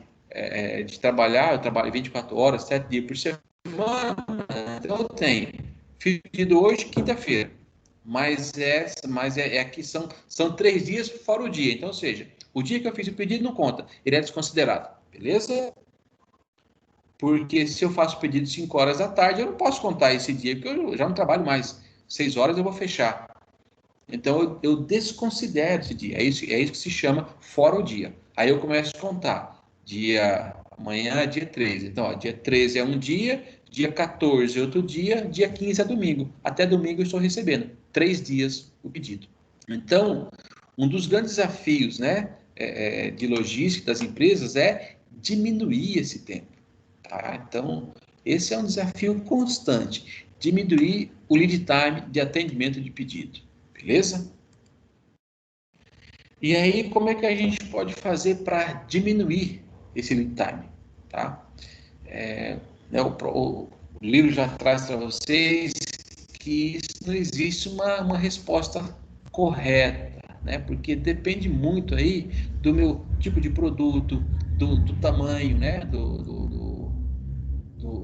[SPEAKER 1] de trabalhar, eu trabalho 24 horas, 7 dias por semana, então eu tenho pedido hoje, quinta-feira. mas aqui são 3 dias fora o dia. Então, ou seja, o dia que eu fiz o pedido não conta, ele é desconsiderado. Beleza? Porque se eu faço o pedido 5 horas da tarde, eu não posso contar esse dia, porque eu já não trabalho mais. 6 horas eu vou fechar. Então, eu desconsidero esse dia. É isso que se chama fora o dia. Aí eu começo a contar. Amanhã é dia 13. Então, ó, dia 13 é um dia 14 é outro dia 15 é domingo. Até domingo eu estou recebendo 3 dias o pedido. Então, um dos grandes desafios, né, de logística das empresas é diminuir esse tempo. Tá? Então, esse é um desafio constante. Diminuir o lead time de atendimento de pedido. Beleza? E aí, como é que a gente pode fazer para diminuir esse lead time? Tá? Né, o livro já traz para vocês que não existe uma resposta correta, né? Porque depende muito aí do meu tipo de produto, do tamanho, né?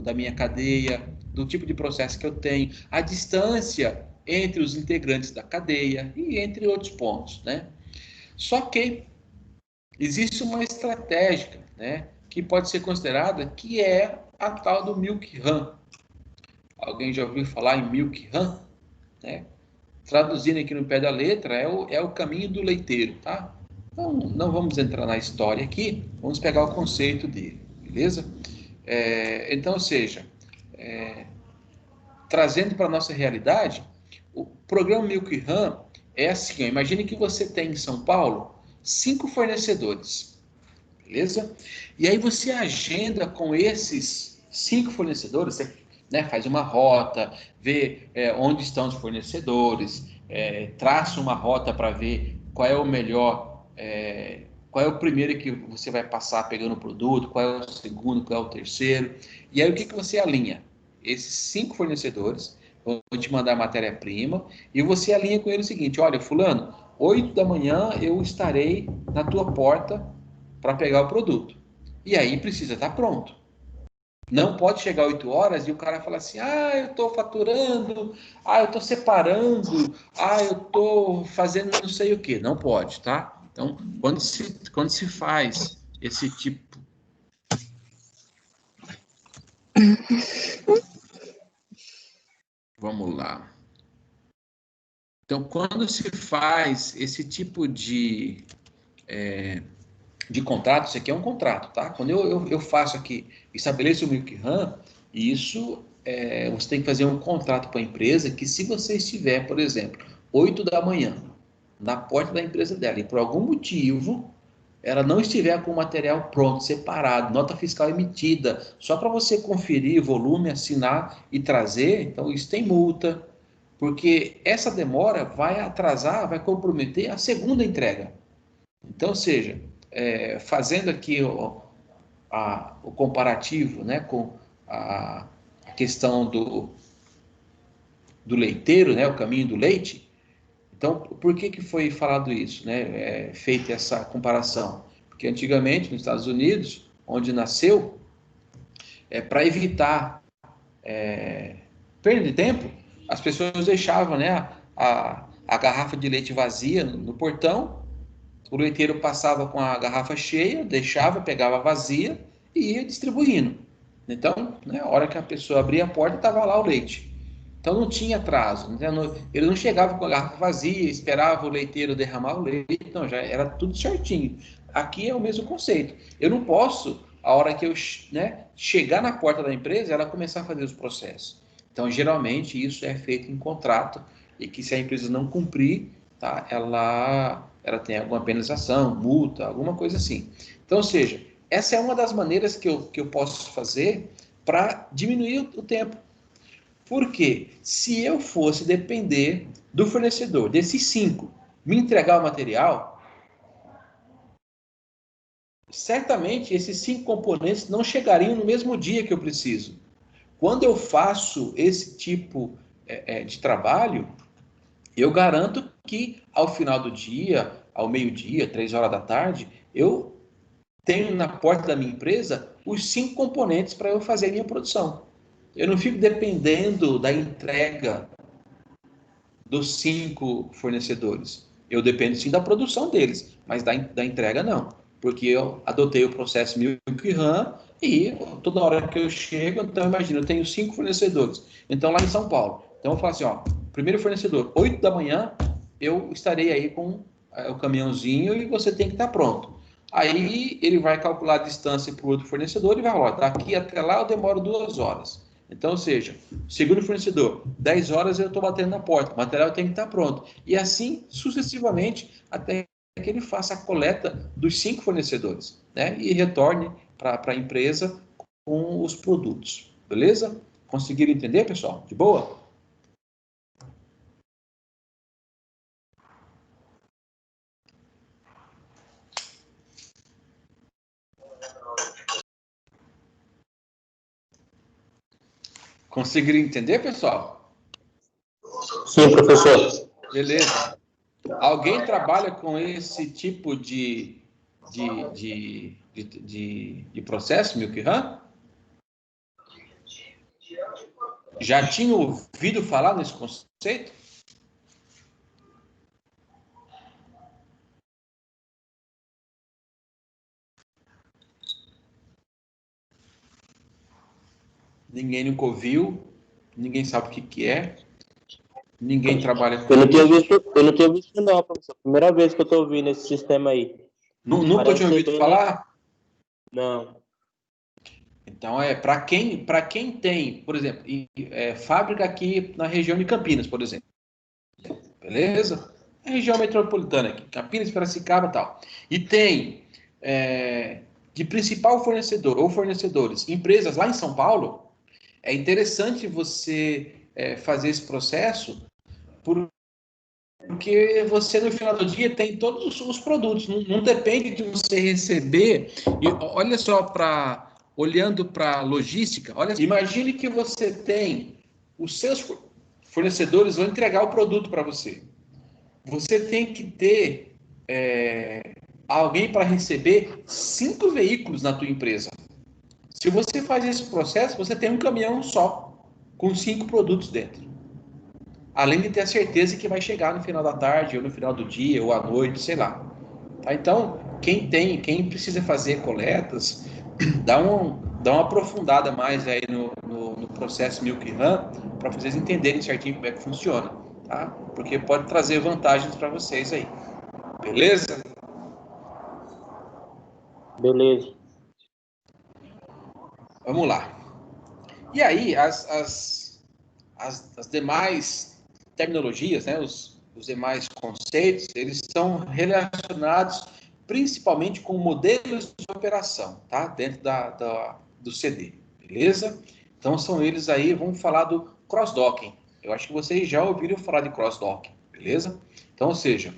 [SPEAKER 1] Da minha cadeia, do tipo de processo que eu tenho, a distância entre os integrantes da cadeia e entre outros pontos, né? Só que existe uma estratégia, né, que pode ser considerada que é a tal do Milk Run. Alguém já ouviu falar em Milk Run? Né? Traduzindo aqui no pé da letra, é o caminho do leiteiro, tá? Então, não vamos entrar na história aqui, vamos pegar o conceito dele, beleza? Então, ou seja, trazendo para a nossa realidade, o programa Milk Run é assim, ó, imagine que você tem em São Paulo 5 fornecedores, beleza? E aí você agenda com esses 5 fornecedores, você, né, faz uma rota, vê onde estão os fornecedores, traça uma rota para ver qual é o melhor, qual é o primeiro que você vai passar pegando o produto, qual é o segundo, qual é o terceiro. E aí o que você alinha? Esses 5 fornecedores vão te mandar matéria-prima e você alinha com ele o seguinte: olha, fulano, 8 da manhã eu estarei na tua porta para pegar o produto. E aí precisa estar pronto. Não pode chegar 8 horas e o cara falar assim: ah, eu estou faturando, ah, eu estou separando, ah, eu estou fazendo não sei o que. Não pode, tá? Então, quando se faz esse tipo. Vamos lá. Então, quando se faz esse tipo de contrato, isso aqui é um contrato, tá? Quando eu faço aqui, estabeleço o Milk Run, isso você tem que fazer um contrato com a empresa que se você estiver, por exemplo, 8 da manhã, na porta da empresa dela, e por algum motivo ela não estiver com o material pronto, separado, nota fiscal emitida, só para você conferir volume, assinar e trazer, então isso tem multa, porque essa demora vai atrasar, vai comprometer a segunda entrega. Então, ou seja, fazendo aqui o comparativo, né, com a questão do leiteiro, né, o caminho do leite. Então, por que foi falado isso, né, feita essa comparação? Porque antigamente, nos Estados Unidos, onde nasceu, para evitar perda de tempo, as pessoas deixavam, né, a garrafa de leite vazia no portão. O leiteiro passava com a garrafa cheia, deixava, pegava vazia e ia distribuindo. Então, né, a hora que a pessoa abria a porta, estava lá o leite. Então não tinha atraso. Né? Ele não chegava com a garrafa vazia, esperava o leiteiro derramar o leite, não, já era tudo certinho. Aqui é o mesmo conceito. Eu não posso, a hora que eu, né, chegar na porta da empresa, ela começar a fazer os processos. Então, geralmente, isso é feito em contrato e que se a empresa não cumprir, tá, ela tem alguma penalização, multa, alguma coisa assim. Então, ou seja, essa é uma das maneiras que eu posso fazer para diminuir o tempo. Porque se eu fosse depender do fornecedor, desses 5, me entregar o material, certamente esses 5 componentes não chegariam no mesmo dia que eu preciso. Quando eu faço esse tipo de trabalho, eu garanto que ao final do dia, ao meio-dia, 3 horas da tarde, eu tenho na porta da minha empresa os 5 componentes para eu fazer a minha produção. Eu não fico dependendo da entrega dos 5 fornecedores? Eu dependo sim da produção deles, mas da entrega não. Porque eu adotei o processo Milk Run e toda hora que eu chego, então imagina, eu tenho 5 fornecedores. Então lá em São Paulo. Então eu falo assim, ó, primeiro fornecedor, 8 da manhã, eu estarei aí com o caminhãozinho e você tem que estar pronto. Aí ele vai calcular a distância para o outro fornecedor e vai falar, daqui até lá eu demoro 2 horas. Então, ou seja, segundo fornecedor, 10 horas eu estou batendo na porta, o material tem que estar pronto. E assim, sucessivamente, até que ele faça a coleta dos 5 fornecedores, né? E retorne para a empresa com os produtos. Beleza? Conseguiram entender, pessoal? De boa? Conseguiram entender, pessoal?
[SPEAKER 2] Sim, professor.
[SPEAKER 1] Beleza. Alguém trabalha com esse tipo de processo, Milk Run? Já tinha ouvido falar nesse conceito? Ninguém nunca ouviu, ninguém sabe o que é, ninguém trabalha com isso.
[SPEAKER 2] Eu não tinha visto não, professor. Primeira vez que eu estou ouvindo esse sistema aí.
[SPEAKER 1] Nunca
[SPEAKER 2] Parece
[SPEAKER 1] tinha
[SPEAKER 2] ser
[SPEAKER 1] ouvido
[SPEAKER 2] bem...
[SPEAKER 1] falar?
[SPEAKER 2] Não.
[SPEAKER 1] Então, para quem tem, por exemplo, fábrica aqui na região de Campinas, por exemplo. Beleza? É a região metropolitana aqui, Campinas, Piracicaba e tal. E tem de principal fornecedor ou fornecedores, empresas lá em São Paulo, é interessante você fazer esse processo porque você no final do dia tem todos os produtos, não depende de você receber. E olha só, olhando para a logística, olha, imagine que você tem os seus fornecedores vão entregar o produto para você. Você tem que ter alguém para receber 5 veículos na tua empresa. Se você faz esse processo, você tem um caminhão só, com 5 produtos dentro. Além de ter a certeza que vai chegar no final da tarde, ou no final do dia, ou à noite, sei lá. Tá? Então, quem precisa fazer coletas, dá uma aprofundada mais aí no processo Milk Run, para vocês entenderem certinho como é que funciona. Tá? Porque pode trazer vantagens para vocês aí. Beleza?
[SPEAKER 2] Beleza.
[SPEAKER 1] Vamos lá. E aí, as demais terminologias, né, os demais conceitos, eles estão relacionados principalmente com modelos de operação, tá? Dentro do CD, beleza? Então, são eles aí, vamos falar do cross-docking. Eu acho que vocês já ouviram falar de cross-docking, beleza? Então, ou seja,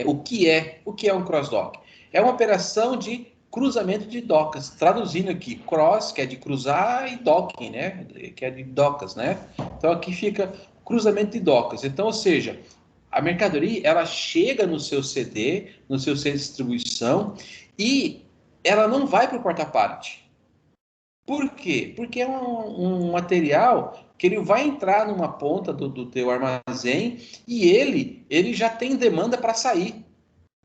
[SPEAKER 1] o que é um cross-dock? É uma operação de cruzamento de docas, traduzindo aqui, cross, que é de cruzar, e docking, né, que é de docas, né? Então aqui fica cruzamento de docas. Então, ou seja, a mercadoria, ela chega no seu CD, no seu centro de distribuição, e ela não vai para o porta-pallet. Por quê? Porque é um material que ele vai entrar numa ponta do teu armazém e ele já tem demanda para sair.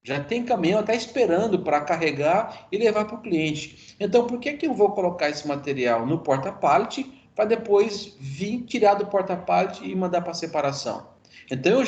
[SPEAKER 1] Já tem caminhão até esperando para carregar e levar para o cliente. Então, por que eu vou colocar esse material no porta-pallet para depois vir tirar do porta-pallet e mandar para separação? Então, eu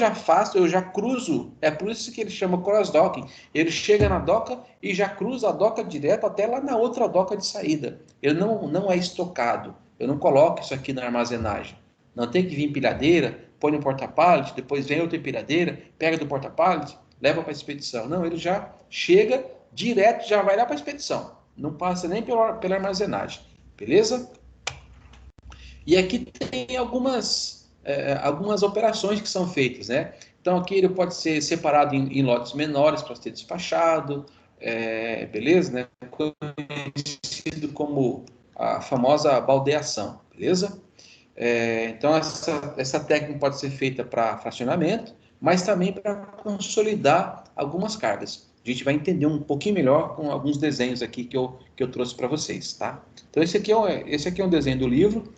[SPEAKER 1] já cruzo. É por isso que ele chama cross-docking. Ele chega na doca e já cruza a doca direto até lá na outra doca de saída. Ele não é estocado. Eu não coloco isso aqui na armazenagem. Não tem que vir empilhadeira, põe no porta-pallet, depois vem outra empilhadeira, pega do porta-pallet, leva para a expedição. Não, ele já chega direto, já vai lá para a expedição. Não passa nem pela armazenagem. Beleza? E aqui tem algumas operações que são feitas, né? Então aqui ele pode ser separado em lotes menores para ser despachado, beleza? Né? Conhecido como a famosa baldeação, beleza? Então essa técnica pode ser feita para fracionamento, mas também para consolidar algumas cargas. A gente vai entender um pouquinho melhor com alguns desenhos aqui que eu trouxe para vocês, tá? Então esse aqui é um desenho do livro,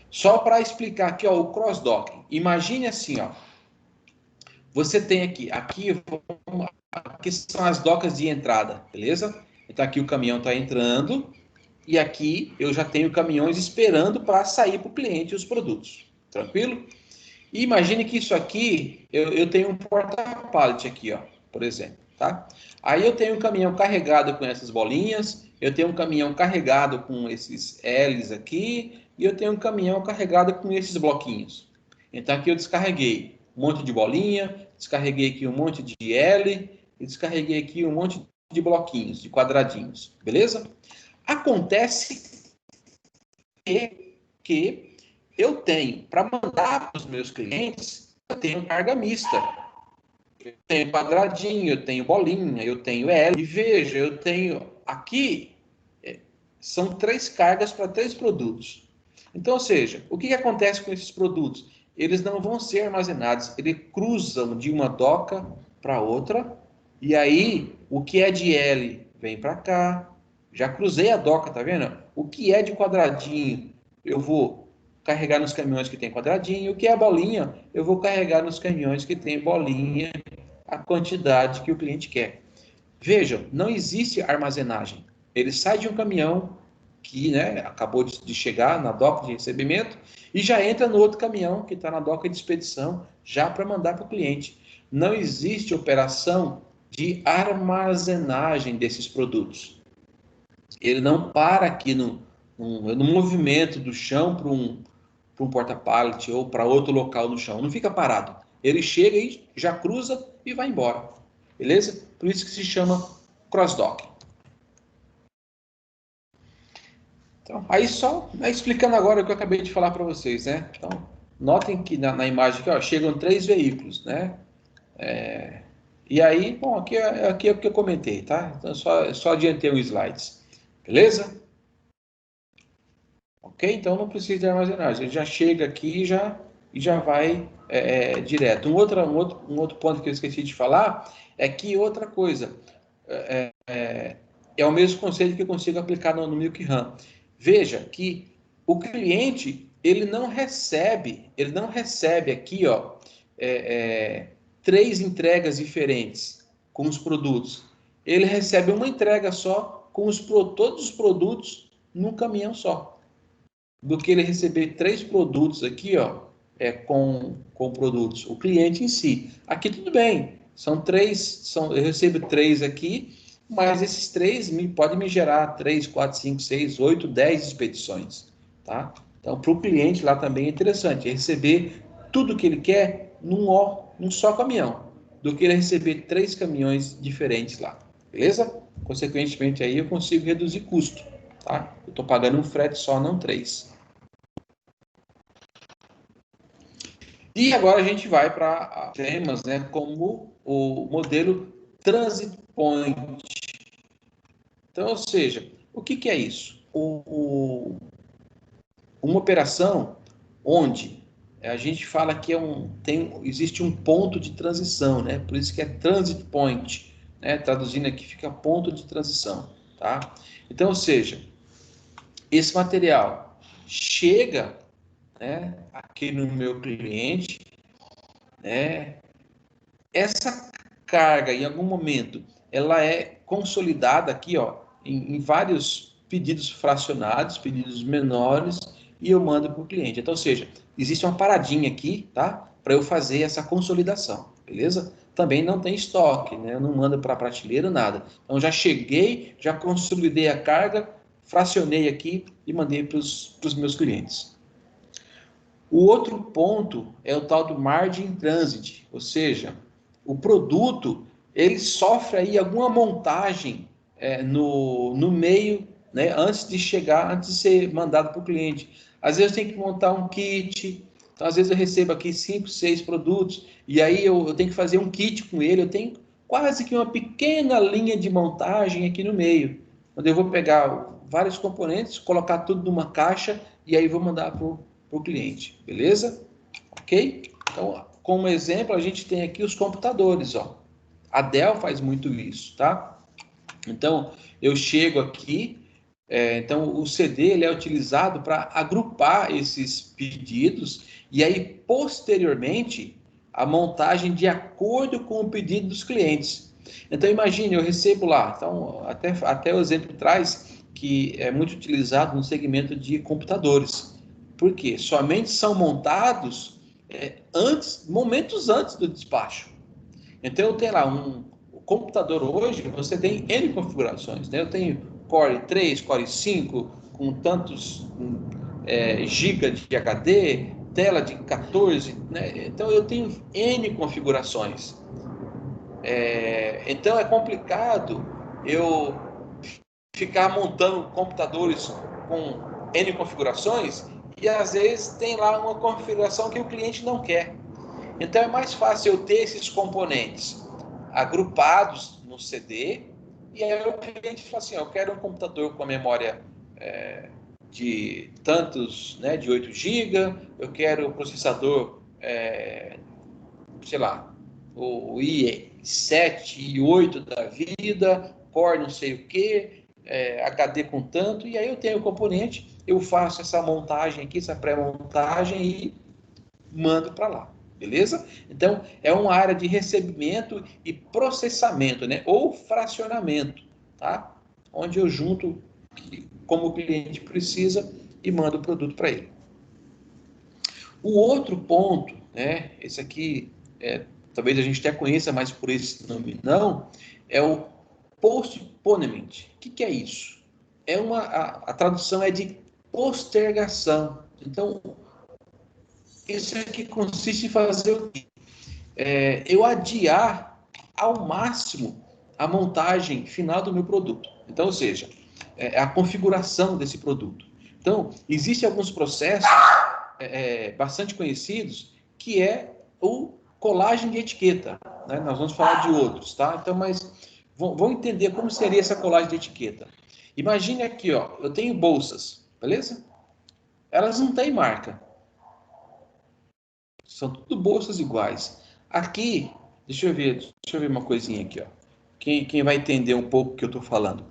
[SPEAKER 1] só para explicar aqui, ó, o cross-docking. Imagine assim, ó, você tem aqui são as docas de entrada, beleza? Então aqui o caminhão está entrando e aqui eu já tenho caminhões esperando para sair para o cliente os produtos, tranquilo? E imagine que isso aqui, eu tenho um porta-pallet aqui, ó, por exemplo, tá? Aí eu tenho um caminhão carregado com essas bolinhas, eu tenho um caminhão carregado com esses L's aqui, e eu tenho um caminhão carregado com esses bloquinhos. Então aqui eu descarreguei um monte de bolinha, descarreguei aqui um monte de L, e descarreguei aqui um monte de bloquinhos, de quadradinhos, beleza? Acontece que eu tenho, para mandar para os meus clientes, eu tenho carga mista. Eu tenho quadradinho, eu tenho bolinha, eu tenho L. E veja, eu tenho aqui, são 3 cargas para 3 produtos. Então, ou seja, o que acontece com esses produtos? Eles não vão ser armazenados, eles cruzam de uma doca para outra, e aí o que é de L vem para cá. Já cruzei a doca, tá vendo? O que é de quadradinho, eu vou carregar nos caminhões que tem quadradinho. O que é bolinha, eu vou carregar nos caminhões que tem bolinha, a quantidade que o cliente quer. Vejam, não existe armazenagem. Ele sai de um caminhão que, né, acabou de chegar na doca de recebimento e já entra no outro caminhão que está na doca de expedição, já para mandar para o cliente. Não existe operação de armazenagem desses produtos. Ele não para aqui no movimento do chão para um porta-pallet ou para outro local no chão. Não fica parado. Ele chega e já cruza e vai embora. Beleza? Por isso que se chama cross-dock. Então, aí só explicando agora o que eu acabei de falar para vocês, né? Então, notem que na imagem aqui, ó, chegam 3 veículos, né? E aí, bom, aqui é o que eu comentei, tá? Então, só adiantei os slides. Beleza? Ok? Então, não precisa de armazenagem. Ele já chega aqui e já vai direto. Um outro ponto que eu esqueci de falar é que outra coisa, é o mesmo conceito que eu consigo aplicar no Milk Run. Veja que o cliente, ele não recebe aqui, ó, 3 entregas diferentes com os produtos. Ele recebe uma entrega só com todos os produtos num caminhão só. Do que ele receber 3 produtos aqui, ó, com produtos. O cliente em si. Aqui tudo bem. São 3, eu recebo 3 aqui, mas esses 3 podem me gerar 3, 4, 5, 6, 8, 10 expedições. Tá? Então, para o cliente lá também é interessante receber tudo que ele quer num só caminhão, do que ele receber 3 caminhões diferentes lá. Beleza? Consequentemente, aí eu consigo reduzir custo. Tá? Eu estou pagando um frete só, não 3. E agora a gente vai para temas, né, como o modelo Transit Point. Então, ou seja, o que é isso? Uma operação onde a gente fala que existe um ponto de transição, né? Por isso que é Transit Point, né? Traduzindo aqui fica ponto de transição, tá? Então, ou seja, esse material chega, né, aqui no meu cliente, né? Essa carga, em algum momento, ela é consolidada aqui, ó, em vários pedidos fracionados, pedidos menores, e eu mando para o cliente. Então, ou seja, existe uma paradinha aqui, tá? Para eu fazer essa consolidação, beleza? Também não tem estoque, né? Eu não mando para a prateleira, nada. Então, já cheguei, já consolidei a carga, fracionei aqui e mandei para os meus clientes. O outro ponto é o tal do margin transit, ou seja, o produto ele sofre aí alguma montagem no meio, né, antes de chegar, antes de ser mandado para o cliente. Às vezes eu tenho que montar um kit, então às vezes eu recebo aqui 5, 6 produtos, e aí eu tenho que fazer um kit com ele, eu tenho quase que uma pequena linha de montagem aqui no meio, onde eu vou pegar vários componentes, colocar tudo numa caixa, e aí vou mandar para o cliente, beleza? Ok? Então, como exemplo, a gente tem aqui os computadores, ó. A Dell faz muito isso, tá? Então, eu chego aqui, então o CD ele é utilizado para agrupar esses pedidos e aí, posteriormente, a montagem de acordo com o pedido dos clientes. Então, imagine, eu recebo lá, então, até o exemplo traz que é muito utilizado no segmento de computadores. Por quê? Somente são montados momentos antes do despacho. Então, eu tenho lá o computador hoje, você tem N configurações, né? Eu tenho Core 3, Core 5, com tantos GB de HD, tela de 14, né? Então, eu tenho N configurações. Então, é complicado eu ficar montando computadores com N configurações e, às vezes, tem lá uma configuração que o cliente não quer. Então, é mais fácil eu ter esses componentes agrupados no CD, e aí o cliente fala assim, eu quero um computador com a memória de tantos, né, de 8 GB, eu quero o processador, sei lá, o i7 e 8 da vida, Core não sei o que, HD com tanto, e aí eu tenho o componente, eu faço essa montagem aqui, essa pré-montagem e mando para lá. Beleza? Então, é uma área de recebimento e processamento, né? Ou fracionamento, tá? Onde eu junto como o cliente precisa e mando o produto para ele. O outro ponto, né? Esse aqui, talvez a gente até conheça, mas por esse nome não, é o postponement. O que é isso? A tradução é de postergação. Então, isso aqui consiste em fazer o quê? Eu adiar ao máximo a montagem final do meu produto. Então, ou seja, a configuração desse produto. Então, existem alguns processos bastante conhecidos que é o colagem de etiqueta. Né? Nós vamos falar de outros, tá? Então, mas vamos entender como seria essa colagem de etiqueta. Imagine aqui, ó, eu tenho bolsas, beleza? Elas não têm marca. São tudo bolsas iguais. Aqui, deixa eu ver uma coisinha aqui, ó. Quem vai entender um pouco o que eu estou falando?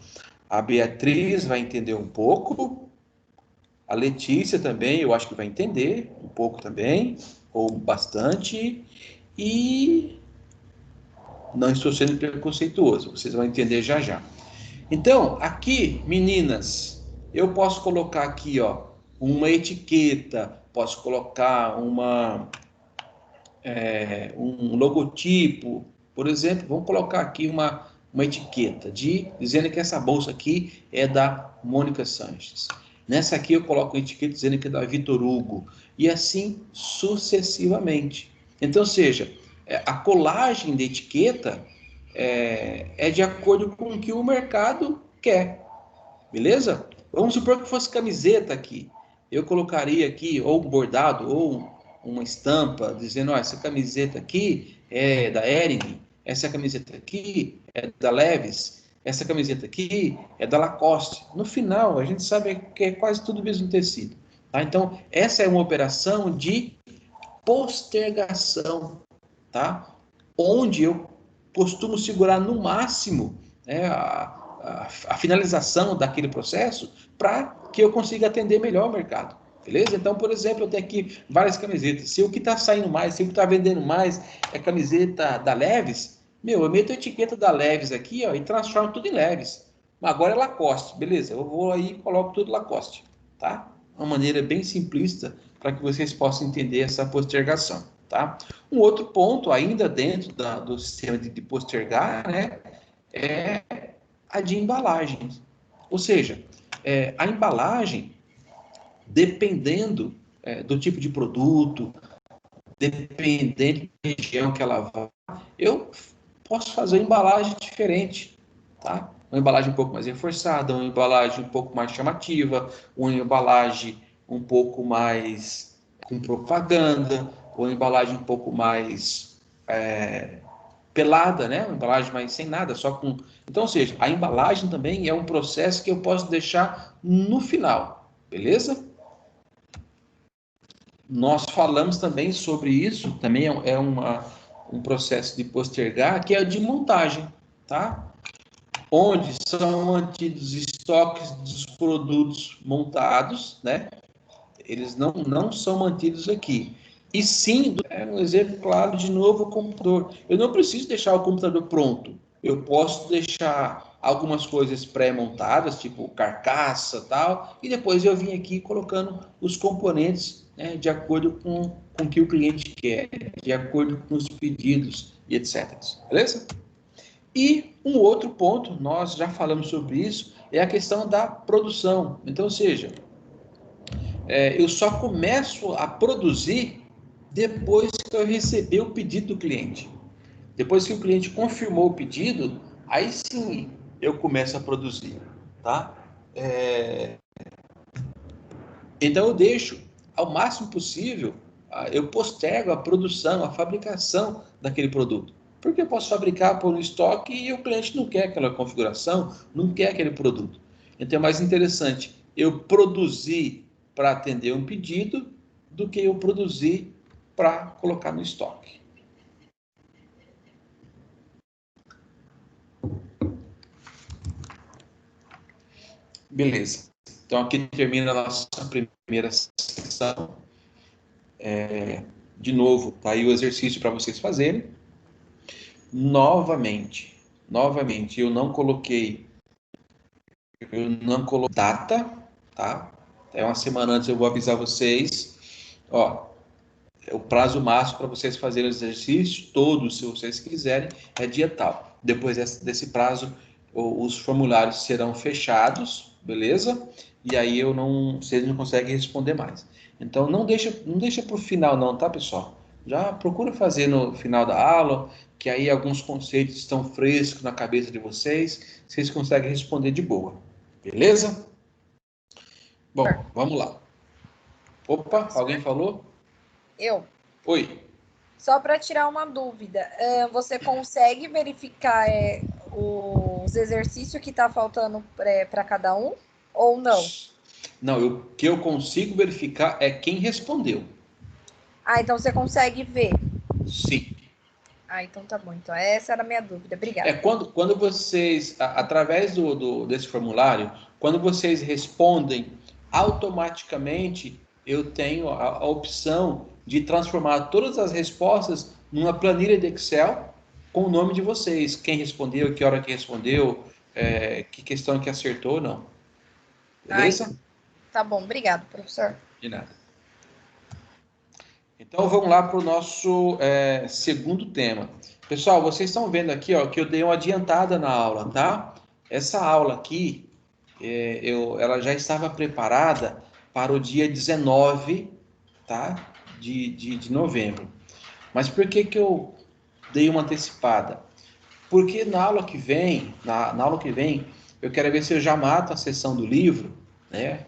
[SPEAKER 1] A Beatriz vai entender um pouco. A Letícia também, eu acho que vai entender um pouco também, ou bastante. E não estou sendo preconceituoso, vocês vão entender já já. Então, aqui, meninas, eu posso colocar aqui, ó, uma etiqueta, posso colocar um logotipo, por exemplo, vamos colocar aqui uma etiqueta dizendo que essa bolsa aqui é da Mônica Sanches. Nessa aqui eu coloco uma etiqueta dizendo que é da Vitor Hugo, e assim sucessivamente. Então, seja, a colagem de etiqueta é de acordo com o que o mercado quer, beleza? Vamos supor que fosse camiseta aqui. Eu colocaria aqui ou um bordado ou uma estampa dizendo, ó, essa camiseta aqui é da Hering, essa camiseta aqui é da Levi's, essa camiseta aqui é da Lacoste. No final, a gente sabe que é quase tudo o mesmo tecido. Tá? Então, essa é uma operação de postergação, tá? Onde eu costumo segurar no máximo, né, a finalização daquele processo para que eu consiga atender melhor o mercado. Beleza? Então, por exemplo, eu tenho aqui várias camisetas. Se o que está saindo mais, se o que está vendendo mais é camiseta da Levi's, eu meto a etiqueta da Levi's aqui, ó, e transformo tudo em Levi's. Mas agora é Lacoste, beleza? Eu vou aí e coloco tudo Lacoste, tá? Uma maneira bem simplista para que vocês possam entender essa postergação, tá? Um outro ponto, ainda dentro do sistema de postergar, né, é a de embalagens. Ou seja, a embalagem, dependendo do tipo de produto, dependendo da região que ela vai, eu posso fazer uma embalagem diferente, tá? Uma embalagem um pouco mais reforçada, uma embalagem um pouco mais chamativa, uma embalagem um pouco mais com propaganda, ou uma embalagem um pouco mais pelada, né? Uma embalagem mais sem nada, só com... Então, ou seja, a embalagem também é um processo que eu posso deixar no final, beleza? Nós falamos também sobre isso, também um processo de postergar, que é o de montagem, tá? Onde são mantidos estoques dos produtos montados, né? Eles não são mantidos aqui. E sim, é um exemplo claro, de novo, o computador. Eu não preciso deixar o computador pronto. Eu posso deixar algumas coisas pré-montadas, tipo carcaça e tal, e depois eu vim aqui colocando os componentes, né, de acordo com o que o cliente quer, de acordo com os pedidos e etc. Beleza? E um outro ponto, nós já falamos sobre isso, é a questão da produção. Então, ou seja, eu só começo a produzir depois que eu receber o pedido do cliente. Depois que o cliente confirmou o pedido, aí sim eu começo a produzir, tá? Então eu deixo ao máximo possível, eu postergo a produção, a fabricação daquele produto. Porque eu posso fabricar por um estoque e o cliente não quer aquela configuração, não quer aquele produto. Então é mais interessante eu produzir para atender um pedido do que eu produzir para colocar no estoque. Beleza. Então aqui termina a nossa primeira sessão. De novo, tá aí o exercício para vocês fazerem. Novamente, eu não coloquei data, tá? É uma semana antes eu vou avisar vocês. Ó, o prazo máximo para vocês fazerem os exercícios, todos, se vocês quiserem, é dia tal. Depois desse prazo, os formulários serão fechados, beleza? E aí vocês não conseguem responder mais. Então não deixa para o final não, tá, pessoal? Já procura fazer no final da aula, que aí alguns conceitos estão frescos na cabeça de vocês conseguem responder de boa. Beleza? Bom, vamos lá. Opa, alguém falou?
[SPEAKER 3] Eu.
[SPEAKER 1] Oi.
[SPEAKER 3] Só para tirar uma dúvida, você consegue verificar os exercícios que está faltando para cada um ou não?
[SPEAKER 1] Não, o que eu consigo verificar é quem respondeu.
[SPEAKER 3] Ah, então você consegue ver.
[SPEAKER 1] Sim.
[SPEAKER 3] Ah, então tá bom. Então essa era a minha dúvida. Obrigada.
[SPEAKER 1] Quando vocês, através desse formulário, quando vocês respondem, automaticamente eu tenho a opção de transformar todas as respostas numa planilha de Excel com o nome de vocês. Quem respondeu, que hora que respondeu, que questão que acertou ou não. Beleza?
[SPEAKER 3] Ai, tá bom. Obrigado, professor.
[SPEAKER 1] De nada. Então vamos lá para o nosso segundo tema. Pessoal, vocês estão vendo aqui, ó, que eu dei uma adiantada na aula, tá? Essa aula aqui, ela já estava preparada para o dia 19, tá? De novembro. Mas por que eu dei uma antecipada? Porque na aula que vem, eu quero ver se eu já mato a sessão do livro, né?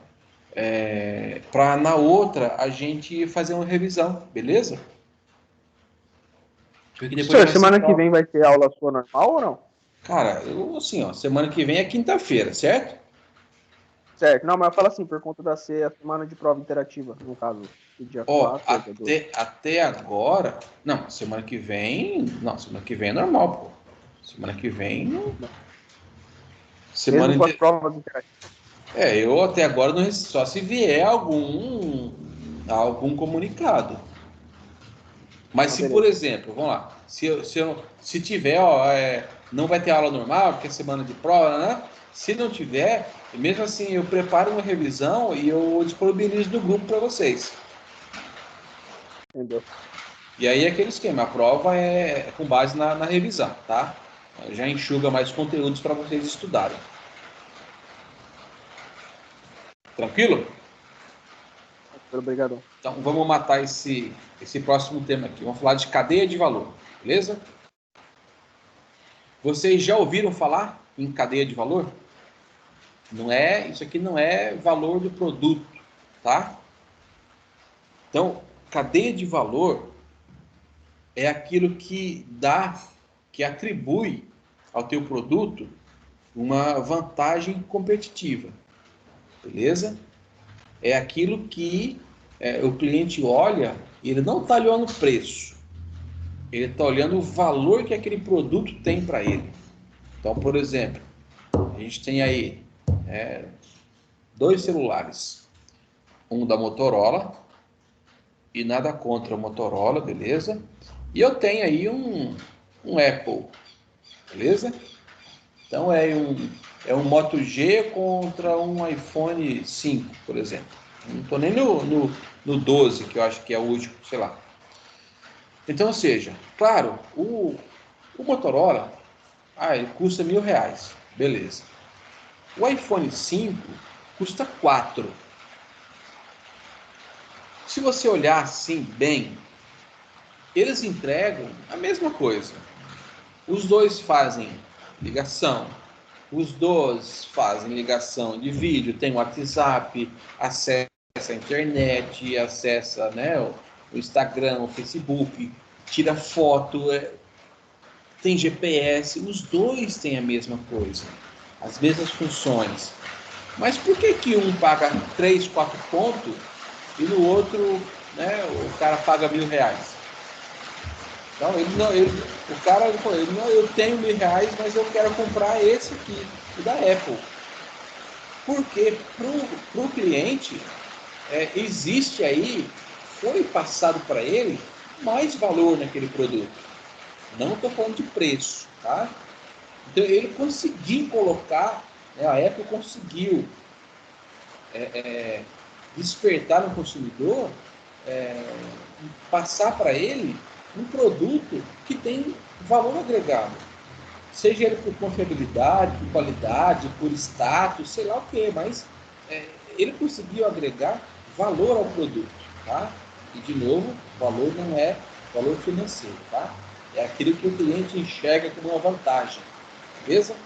[SPEAKER 1] Para na outra a gente fazer uma revisão, beleza? Porque depois
[SPEAKER 2] Professor, semana que
[SPEAKER 1] prova.
[SPEAKER 2] vem vai ter aula sua normal ou não?
[SPEAKER 1] Cara, assim, ó, semana que vem é quinta-feira, certo?
[SPEAKER 2] Certo. Não, mas eu falo assim, por conta da ser a semana de prova interativa, no caso, do dia
[SPEAKER 1] Ó,
[SPEAKER 2] 4 ou dia 2.
[SPEAKER 1] até agora. Não, semana que vem. Não, semana que vem é normal, pô. Semana que vem. Não.
[SPEAKER 2] Mesmo com as provas interativas.
[SPEAKER 1] Eu até agora não. Só se vier algum comunicado. Mas se, por exemplo, vamos lá, se tiver, ó, não vai ter aula normal, porque é semana de prova, né? Se não tiver, mesmo assim, eu preparo uma revisão e eu disponibilizo no grupo para vocês.
[SPEAKER 2] Entendeu?
[SPEAKER 1] E aí é aquele esquema, a prova é com base na revisão, tá? Já enxuga mais conteúdos para vocês estudarem. Tranquilo?
[SPEAKER 2] Obrigado.
[SPEAKER 1] Então vamos matar esse próximo tema aqui. Vamos falar de cadeia de valor, beleza? Vocês já ouviram falar em cadeia de valor? Isso aqui não é valor do produto, tá? Então, cadeia de valor é aquilo que atribui ao teu produto uma vantagem competitiva, beleza? É aquilo que o cliente olha e ele não está olhando o preço, ele está olhando o valor que aquele produto tem para ele. Então, por exemplo, a gente tem aí 2 celulares, um da Motorola e nada contra o Motorola, beleza? E eu tenho aí um Apple, beleza? Então é um Moto G contra um iPhone 5, por exemplo. Não estou nem no 12, que eu acho que é o último, sei lá. Então, ou seja, claro, o Motorola, ele custa R$1.000, beleza. O iPhone 5 custa 4. Se você olhar assim bem, eles entregam a mesma coisa. Os dois fazem ligação, os dois fazem ligação de vídeo, tem WhatsApp, acessa a internet, acessa, né, o Instagram, o Facebook, tira foto, tem GPS, os dois têm a mesma coisa, as mesmas funções. Mas por que um paga 3, 4 pontos e no outro, né, o cara paga R$1.000? Então, o cara falou, eu tenho R$1.000, mas eu quero comprar esse aqui, o da Apple. Porque para o cliente, existe aí, foi passado para ele mais valor naquele produto. Não estou falando de preço, tá? Então, ele conseguiu colocar, né, a Apple conseguiu despertar no consumidor, passar para ele um produto que tem valor agregado. Seja ele por confiabilidade, por qualidade, por status, sei lá o que, mas ele conseguiu agregar valor ao produto, tá? E, de novo, valor não é valor financeiro, tá? É aquilo que o cliente enxerga como uma vantagem, beleza?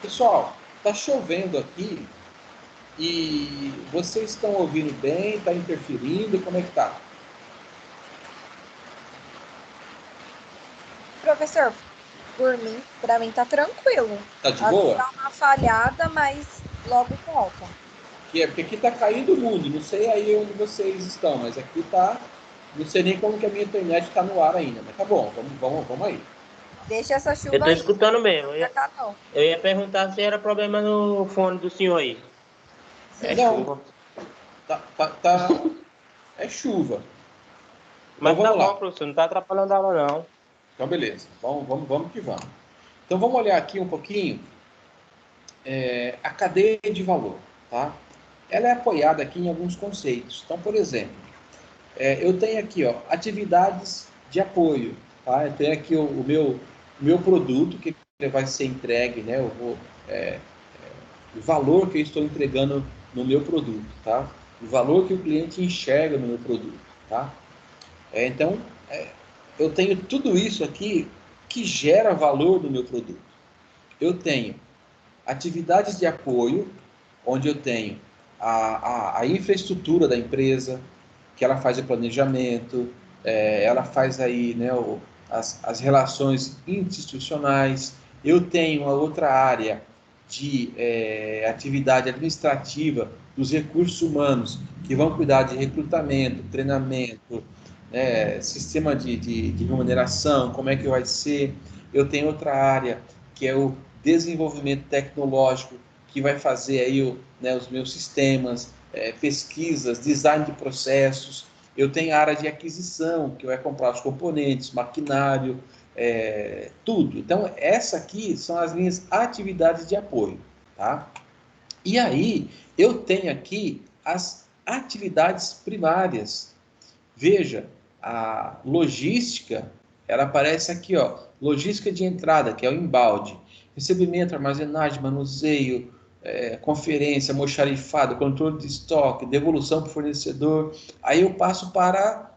[SPEAKER 1] Pessoal, tá chovendo aqui e vocês estão ouvindo bem? Tá interferindo? Como é que tá?
[SPEAKER 3] Professor, para mim tá tranquilo.
[SPEAKER 1] Tá de boa?
[SPEAKER 3] Dá uma falhada, mas logo volta.
[SPEAKER 1] Porque aqui tá caindo o mundo. Não sei aí onde vocês estão, mas aqui tá. Não sei nem como que a minha internet tá no ar ainda. Mas tá bom, vamos aí.
[SPEAKER 3] Deixa essa chuva
[SPEAKER 4] Eu tô
[SPEAKER 3] aí.
[SPEAKER 4] escutando mesmo.
[SPEAKER 3] Não.
[SPEAKER 4] Eu ia perguntar se era problema no fone do senhor aí. É
[SPEAKER 1] Não.
[SPEAKER 4] chuva.
[SPEAKER 1] É chuva.
[SPEAKER 4] Mas
[SPEAKER 1] Então
[SPEAKER 4] tá
[SPEAKER 1] vamos lá.
[SPEAKER 4] bom, professor. Não tá atrapalhando a aula, não.
[SPEAKER 1] Então beleza. Vamos que vamos. Então vamos olhar aqui um pouquinho a cadeia de valor, tá? Ela é apoiada aqui em alguns conceitos. Então, por exemplo, eu tenho aqui, ó, atividades de apoio, tá? Eu tenho aqui o meu produto que vai ser entregue, né? O valor que eu estou entregando no meu produto, tá? O valor que o cliente enxerga no meu produto, tá? Então, eu tenho tudo isso aqui que gera valor no meu produto. Eu tenho atividades de apoio, onde eu tenho a infraestrutura da empresa, que ela faz o planejamento, ela faz aí, né, as relações institucionais. Eu tenho uma outra área de atividade administrativa dos recursos humanos, que vão cuidar de recrutamento, treinamento, sistema de remuneração, como é que vai ser. Eu tenho outra área, que é o desenvolvimento tecnológico, que vai fazer aí os meus sistemas, pesquisas, design de processos. Eu tenho a área de aquisição, que vai comprar os componentes, maquinário, tudo. Então, essa aqui são as minhas atividades de apoio, tá? E aí, eu tenho aqui as atividades primárias. Veja, a logística, ela aparece aqui, ó, logística de entrada, que é o embalde, recebimento, armazenagem, manuseio, conferência, almoxarifado, controle de estoque, devolução para o fornecedor. Aí eu passo para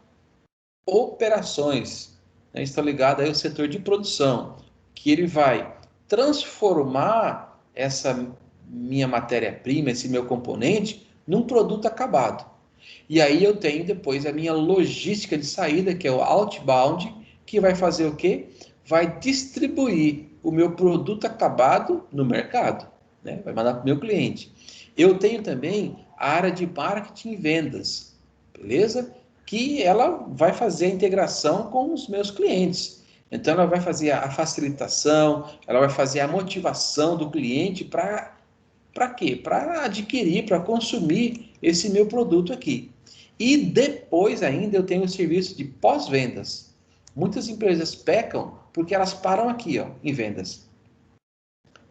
[SPEAKER 1] operações, né? Está ligado aí ao setor de produção, que ele vai transformar essa minha matéria-prima, esse meu componente, num produto acabado. E aí eu tenho depois a minha logística de saída, que é o outbound, que vai fazer o quê? Vai distribuir o meu produto acabado no mercado, né? Vai mandar para o meu cliente. Eu tenho também a área de marketing e vendas, beleza? Que ela vai fazer a integração com os meus clientes. Então ela vai fazer a facilitação, ela vai fazer a motivação do cliente para quê? Para adquirir, para consumir esse meu produto aqui. E depois ainda eu tenho o serviço de pós-vendas. Muitas empresas pecam porque elas param aqui, ó, em vendas.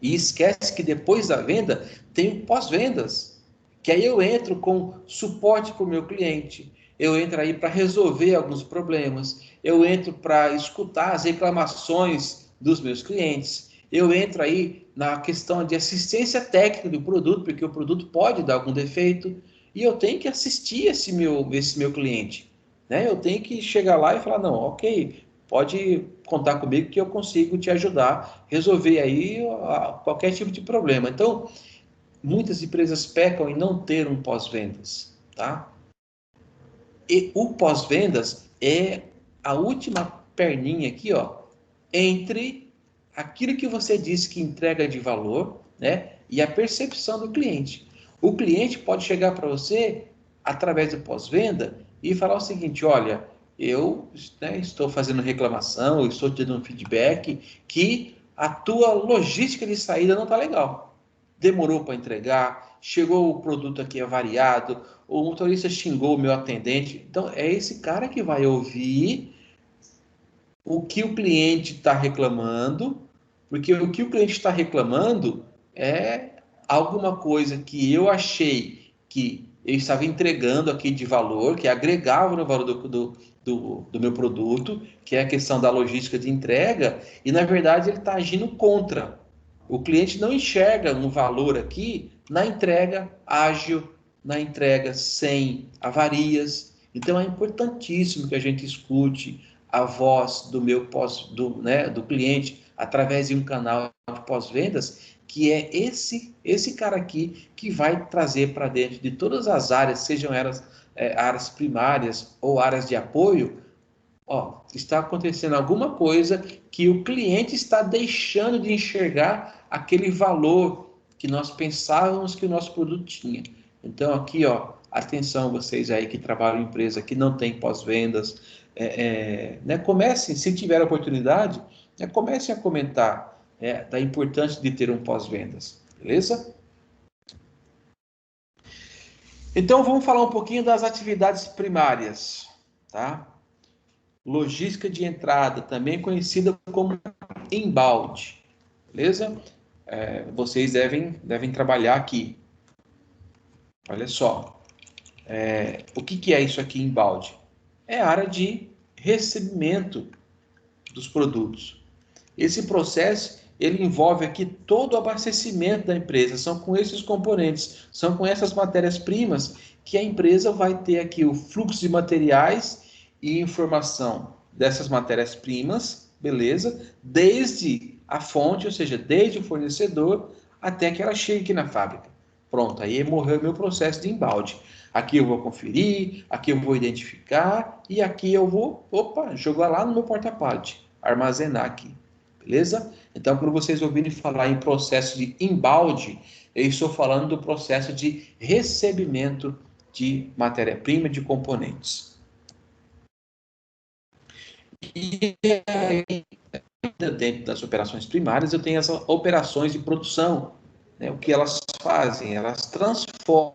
[SPEAKER 1] E esquece que depois da venda tem o pós-vendas. Que aí eu entro com suporte para o meu cliente. Eu entro aí para resolver alguns problemas. Eu entro para escutar as reclamações dos meus clientes. Eu entro aí na questão de assistência técnica do produto, porque o produto pode dar algum defeito. E eu tenho que assistir esse meu cliente. Né? Eu tenho que chegar lá e falar, não, ok, pode contar comigo que eu consigo te ajudar a resolver aí qualquer tipo de problema. Então, muitas empresas pecam em não ter um pós-vendas, tá? E o pós-vendas é a última perninha aqui, ó, entre aquilo que você disse que entrega de valor, né, e a percepção do cliente. O cliente pode chegar para você através do pós-venda e falar o seguinte: olha, eu, né, estou fazendo reclamação, eu estou te dando um feedback que a tua logística de saída não está legal. Demorou para entregar, chegou o produto aqui avariado, o motorista xingou o meu atendente. Então, é esse cara que vai ouvir o que o cliente está reclamando, porque o que o cliente está reclamando é alguma coisa que eu achei que eu estava entregando aqui de valor, que agregava no valor do meu produto, que é a questão da logística de entrega, e na verdade ele está agindo contra. O cliente não enxerga um valor aqui na entrega ágil, na entrega sem avarias. Então é importantíssimo que a gente escute a voz do meu do cliente através de um canal de pós-vendas, que é esse cara aqui que vai trazer para dentro de todas as áreas, sejam elas áreas primárias ou áreas de apoio. Ó, está acontecendo alguma coisa que o cliente está deixando de enxergar aquele valor que nós pensávamos que o nosso produto tinha. Então aqui, ó, atenção vocês aí que trabalham em empresa que não tem pós-vendas, né, comecem, se tiver oportunidade, né, comecem a comentar da importância de ter um pós-vendas, beleza? Então vamos falar um pouquinho das atividades primárias, tá? Logística de entrada, também conhecida como embalde, beleza? Vocês devem trabalhar aqui. Olha só, o que é isso aqui embalde? É a área de recebimento dos produtos. Esse processo, ele envolve aqui todo o abastecimento da empresa, são com esses componentes, são com essas matérias-primas que a empresa vai ter aqui o fluxo de materiais e informação dessas matérias-primas, beleza? Desde a fonte, ou seja, desde o fornecedor até que ela chegue aqui na fábrica. Pronto, aí morreu o meu processo de embalde. Aqui eu vou conferir, aqui eu vou identificar e aqui eu vou, jogar lá no meu porta-pallet, armazenar aqui. Beleza? Então, quando vocês ouvirem falar em processo de embalde, eu estou falando do processo de recebimento de matéria-prima, de componentes. E dentro das operações primárias, eu tenho as operações de produção. Né? O que elas fazem? Elas transformam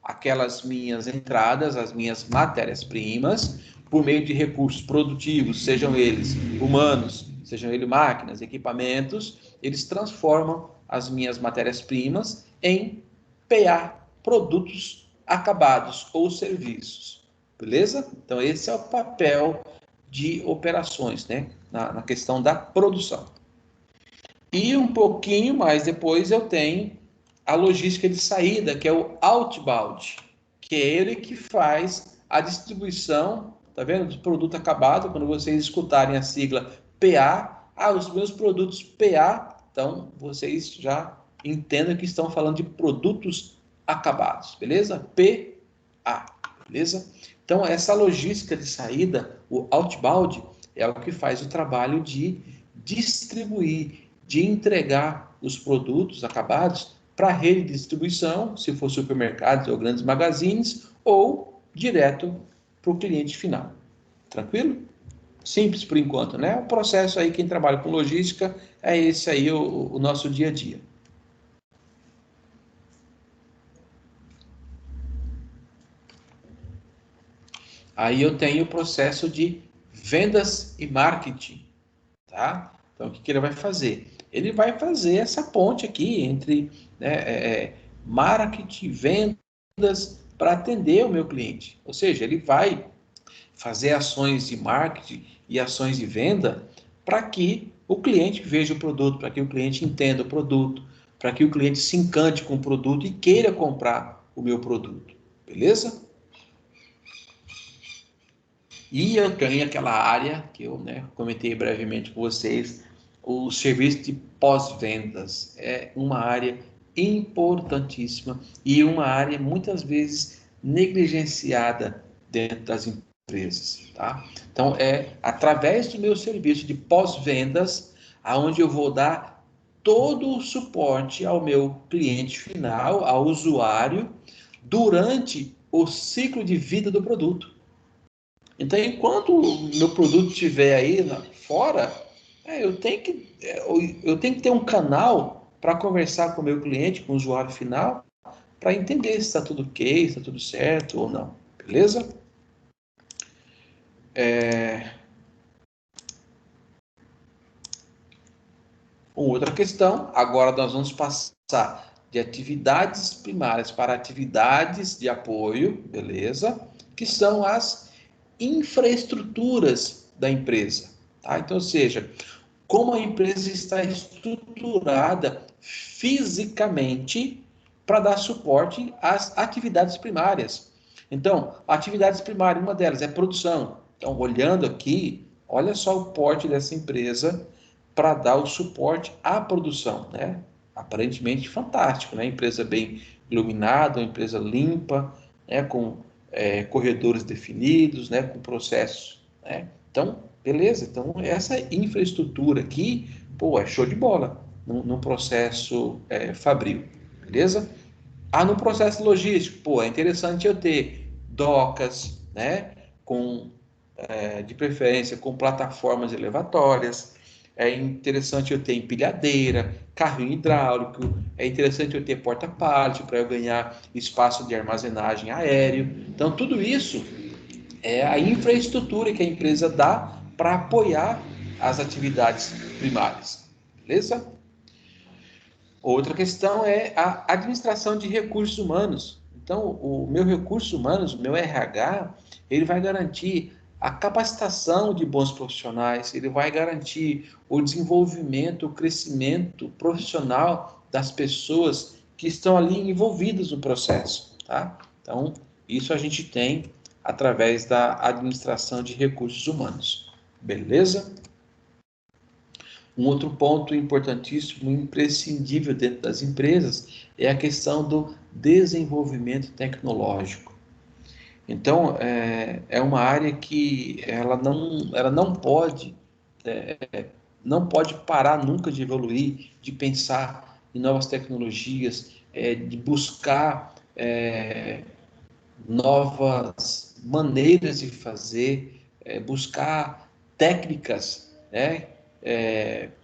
[SPEAKER 1] aquelas minhas entradas, as minhas matérias-primas, por meio de recursos produtivos, sejam eles humanos, sejam eles máquinas, equipamentos, eles transformam as minhas matérias-primas em PA, produtos acabados ou serviços. Beleza? Então, esse é o papel de operações, né? Na questão da produção. E um pouquinho mais depois eu tenho a logística de saída, que é o outbound, que é ele que faz a distribuição, tá vendo? Do produto acabado, quando vocês escutarem a sigla PA, os meus produtos PA, então vocês já entendam que estão falando de produtos acabados, beleza? PA, beleza? Então, essa logística de saída, o outbound, é o que faz o trabalho de distribuir, de entregar os produtos acabados para a rede de distribuição, se for supermercados ou grandes magazines, ou direto para o cliente final. Tranquilo? Simples por enquanto, né? O processo aí, quem trabalha com logística, é esse aí o nosso dia a dia. Aí eu tenho o processo de vendas e marketing, tá? Então, o que ele vai fazer? Ele vai fazer essa ponte aqui entre, né, marketing, vendas, para atender o meu cliente. Ou seja, ele vai fazer ações de marketing e ações de venda para que o cliente veja o produto, para que o cliente entenda o produto, para que o cliente se encante com o produto e queira comprar o meu produto. Beleza? E eu tenho aquela área que eu, né, comentei brevemente com vocês, o serviço de pós-vendas. É uma área importantíssima e uma área muitas vezes negligenciada dentro das empresas, tá? Então, é através do meu serviço de pós-vendas, aonde eu vou dar todo o suporte ao meu cliente final, ao usuário, durante o ciclo de vida do produto. Então, enquanto o meu produto estiver aí fora, eu tenho que ter um canal para conversar com o meu cliente, com o usuário final, para entender se está tudo ok, se está tudo certo ou não. Beleza? Outra questão, agora nós vamos passar de atividades primárias para atividades de apoio, beleza? Que são as infraestruturas da empresa, tá? Então, ou seja, como a empresa está estruturada fisicamente para dar suporte às atividades primárias. Então, atividades primárias, uma delas é produção. Então, olhando aqui, olha só o porte dessa empresa para dar o suporte à produção, né? Aparentemente fantástico, né? Empresa bem iluminada, uma empresa limpa, né? Com corredores definidos, né? Com processos, né? Então, beleza. Então, essa infraestrutura aqui, pô, é show de bola no processo fabril, beleza? No processo logístico, pô, é interessante eu ter docas, né? Com de preferência com plataformas elevatórias. É interessante eu ter empilhadeira, carrinho hidráulico. É interessante eu ter porta-pallet para eu ganhar espaço de armazenagem aéreo. Então, tudo isso é a infraestrutura que a empresa dá para apoiar as atividades primárias. Beleza? Outra questão é a administração de recursos humanos. Então, o meu recursos humanos, o meu RH, ele vai garantir a capacitação de bons profissionais, ele vai garantir o desenvolvimento, o crescimento profissional das pessoas que estão ali envolvidas no processo, tá? Então, isso a gente tem através da administração de recursos humanos. Beleza? Um outro ponto importantíssimo, imprescindível dentro das empresas, é a questão do desenvolvimento tecnológico. Então, é uma área que ela não pode parar nunca de evoluir, de pensar em novas tecnologias, de buscar novas maneiras de fazer, buscar técnicas, né,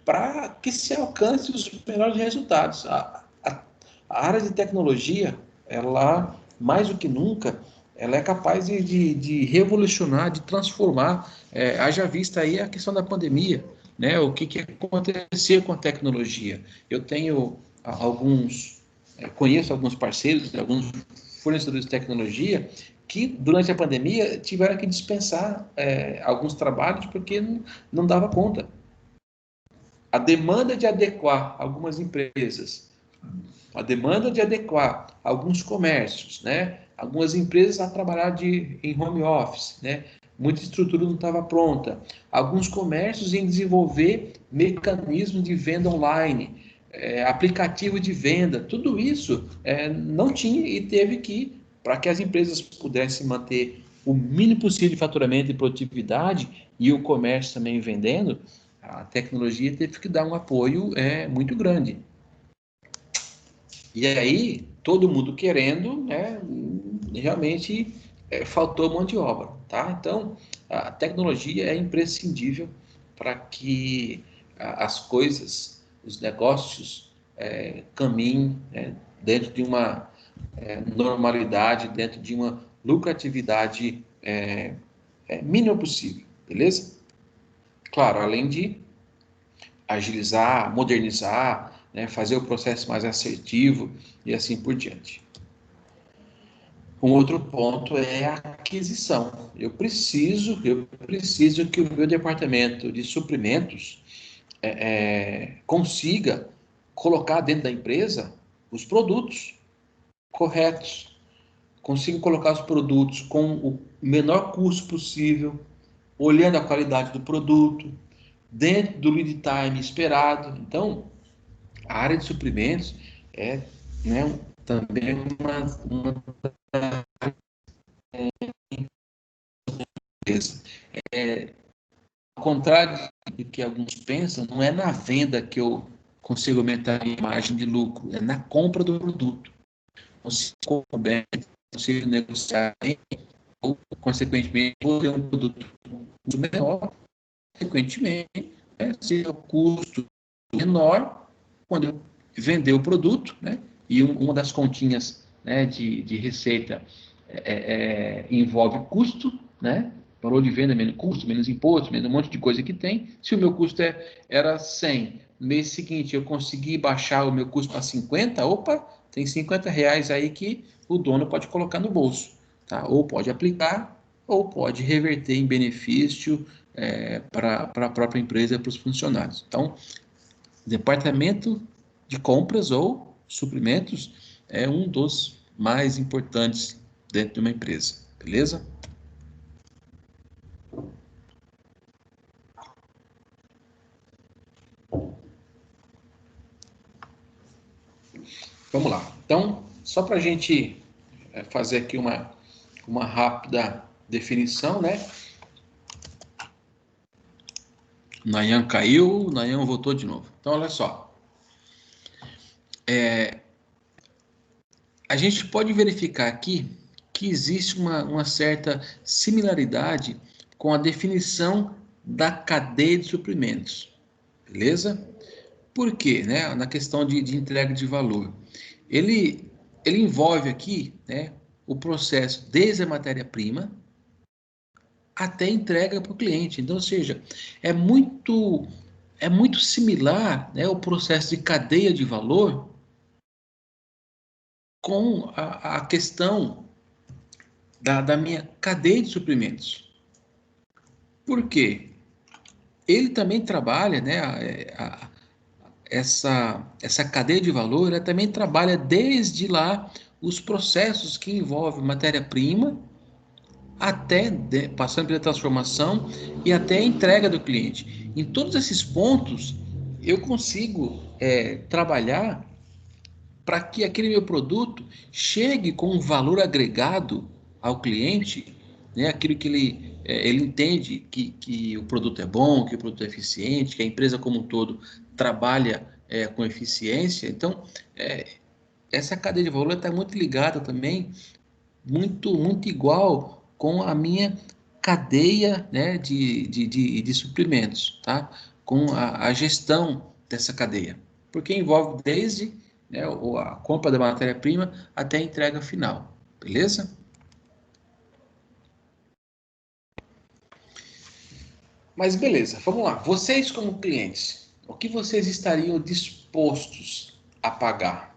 [SPEAKER 1] para que se alcance os melhores resultados. A área de tecnologia, ela, mais do que nunca, ela é capaz de revolucionar, de transformar. Haja vista aí a questão da pandemia, né? O que acontecia com a tecnologia. Eu tenho conheço alguns parceiros, alguns fornecedores de tecnologia que durante a pandemia tiveram que dispensar alguns trabalhos porque não dava conta. A demanda de adequar algumas empresas, a demanda de adequar alguns comércios, né? Algumas empresas a trabalhar em home office, né? Muita estrutura não estava pronta. Alguns comércios em desenvolver mecanismos de venda online, aplicativo de venda, tudo isso não tinha e teve que, para que as empresas pudessem manter o mínimo possível de faturamento e produtividade e o comércio também vendendo, a tecnologia teve que dar um apoio muito grande. E aí, todo mundo querendo, né, realmente faltou mão de obra, tá? Então, a tecnologia é imprescindível para que as coisas, os negócios caminhem dentro de uma normalidade, dentro de uma lucratividade mínima possível, beleza? Claro, além de agilizar, modernizar, né, fazer o processo mais assertivo e assim por diante. Um outro ponto é a aquisição. Eu preciso que o meu departamento de suprimentos consiga colocar dentro da empresa os produtos corretos, consiga colocar os produtos com o menor custo possível, olhando a qualidade do produto, dentro do lead time esperado. Então, a área de suprimentos é, né, também uma empresa. Ao contrário do que alguns pensam, não é na venda que eu consigo aumentar a minha margem de lucro, é na compra do produto. Consigo comprar bem, consigo negociar bem, ou, consequentemente, vou ter um produto menor, consequentemente, se o custo menor, quando eu vender o produto, né, e uma das continhas, né, de receita envolve custo, né, valor de venda menos custo, menos imposto, menos um monte de coisa que tem. Se o meu custo era 100, no mês seguinte eu consegui baixar o meu custo para 50, opa, tem R$50 aí que o dono pode colocar no bolso, tá? Ou pode aplicar, ou pode reverter em benefício para a própria empresa, para os funcionários. Então, departamento de compras ou suprimentos é um dos mais importantes dentro de uma empresa, beleza? Vamos lá. Então, só para a gente fazer aqui uma rápida definição, né? Nayan caiu, Nayan voltou de novo. Então, olha só. A gente pode verificar aqui que existe uma certa similaridade com a definição da cadeia de suprimentos, beleza? Por quê? Né? Na questão de entrega de valor. Ele envolve aqui, né, o processo desde a matéria-prima até a entrega para o cliente. Então, ou seja, é muito similar, né, o processo de cadeia de valor com a questão da minha cadeia de suprimentos. Por quê? Ele também trabalha, né, essa cadeia de valor, ela também trabalha desde lá os processos que envolvem matéria-prima, passando pela transformação e até a entrega do cliente. Em todos esses pontos, eu consigo trabalhar para que aquele meu produto chegue com um valor agregado ao cliente, né? Aquilo que ele entende que o produto é bom, que o produto é eficiente, que a empresa como um todo trabalha com eficiência. Então, essa cadeia de valor está muito ligada também, muito igual com a minha cadeia, né, de suprimentos, tá? Com a gestão dessa cadeia, porque envolve desde, né, a compra da matéria-prima até a entrega final, beleza? Mas beleza, vamos lá. Vocês como clientes, o que vocês estariam dispostos a pagar?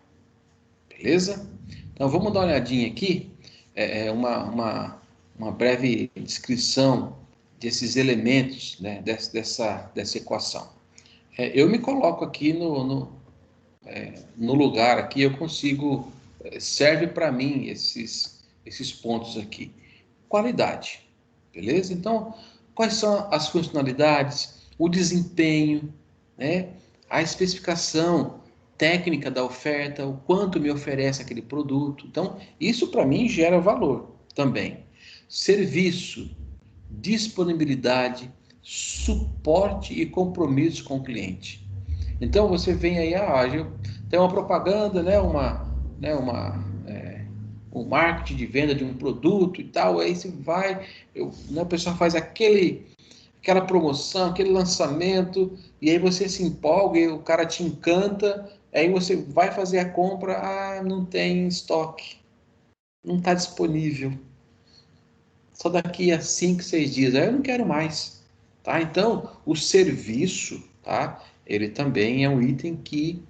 [SPEAKER 1] Beleza? Então vamos dar uma olhadinha aqui, uma breve descrição desses elementos, né, dessa equação. Eu me coloco aqui no lugar aqui, eu consigo, serve para mim esses pontos aqui. Qualidade, beleza? Então, quais são as funcionalidades, o desempenho, né? A especificação técnica da oferta, o quanto me oferece aquele produto. Então, isso para mim gera valor também. Serviço, disponibilidade, suporte e compromisso com o cliente. Então você vem aí, tem uma propaganda, né, um marketing de venda de um produto e tal, aí você vai, né, o pessoal faz aquela promoção, aquele lançamento, e aí você se empolga, e o cara te encanta, aí você vai fazer a compra, não tem estoque, não está disponível. só daqui a 5, 6 dias. Aí eu não quero mais. Tá? Então, o serviço, tá? Ele também é um item que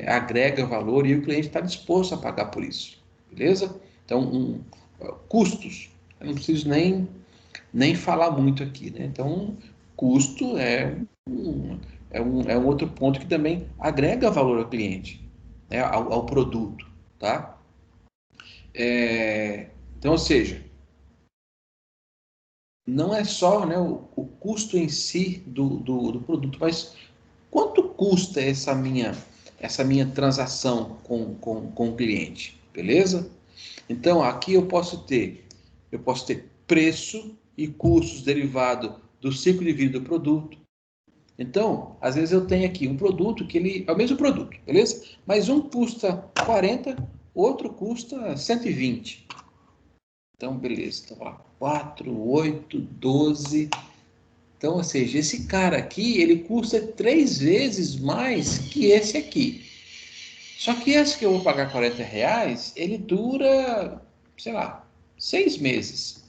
[SPEAKER 1] agrega valor e o cliente está disposto a pagar por isso. Beleza? Então, custos. Eu não preciso nem falar muito aqui, né? Então, custo é um outro ponto que também agrega valor ao cliente, né? ao produto, tá? Então, ou seja, não é só, né, o custo em si do produto, mas quanto custa essa minha transação com o cliente, beleza? Então, aqui eu posso ter preço e custos derivados do ciclo de vida do produto. Então, às vezes eu tenho aqui um produto que ele é o mesmo produto, beleza? Mas um custa 40, outro custa 120. Então, beleza. Então, lá, 4, 8, 12. Então, ou seja, esse cara aqui, ele custa 3 vezes mais que esse aqui. Só que esse que eu vou pagar R$40, ele dura, sei lá, 6 meses.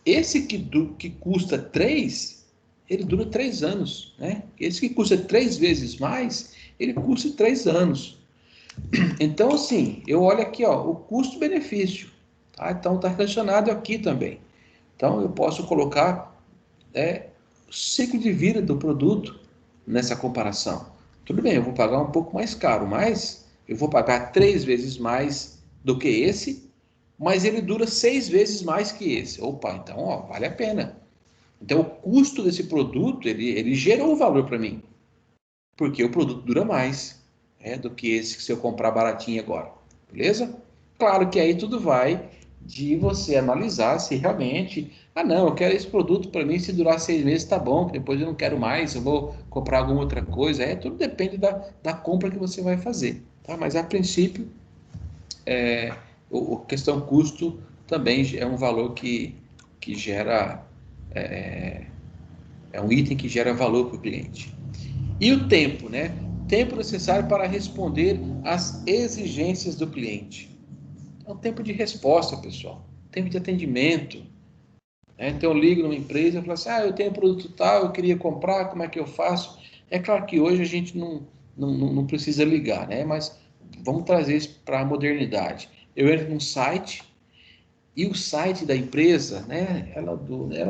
[SPEAKER 1] Esse que custa 3, ele dura 3 anos, né? Esse que custa 3 vezes mais, ele custa 3 anos. Então, assim, eu olho aqui, ó, o custo-benefício, tá? Então, está relacionado aqui também. Então, eu posso colocar o ciclo de vida do produto nessa comparação. Tudo bem, eu vou pagar um pouco mais caro, mas eu vou pagar 3 vezes mais do que esse, mas ele dura 6 vezes mais que esse. Opa, então, ó, vale a pena. Então, o custo desse produto, ele gerou valor para mim, porque o produto dura mais do que esse que se eu comprar baratinho agora. Beleza? Claro que aí tudo vai de você analisar se realmente, não, eu quero esse produto para mim, se durar 6 meses tá bom, depois eu não quero mais, eu vou comprar alguma outra coisa. Tudo depende da compra que você vai fazer. Tá? Mas a princípio, a questão custo também é um valor que gera, é um item que gera valor para o cliente. E o tempo, né? Tempo necessário para responder às exigências do cliente. É o tempo de resposta, pessoal. Tempo de atendimento. Então eu ligo numa empresa e falo assim, eu tenho um produto tal, eu queria comprar, como é que eu faço? É claro que hoje a gente não precisa ligar, né? Mas vamos trazer isso para a modernidade. Eu entro num site e o site da empresa, né? Ela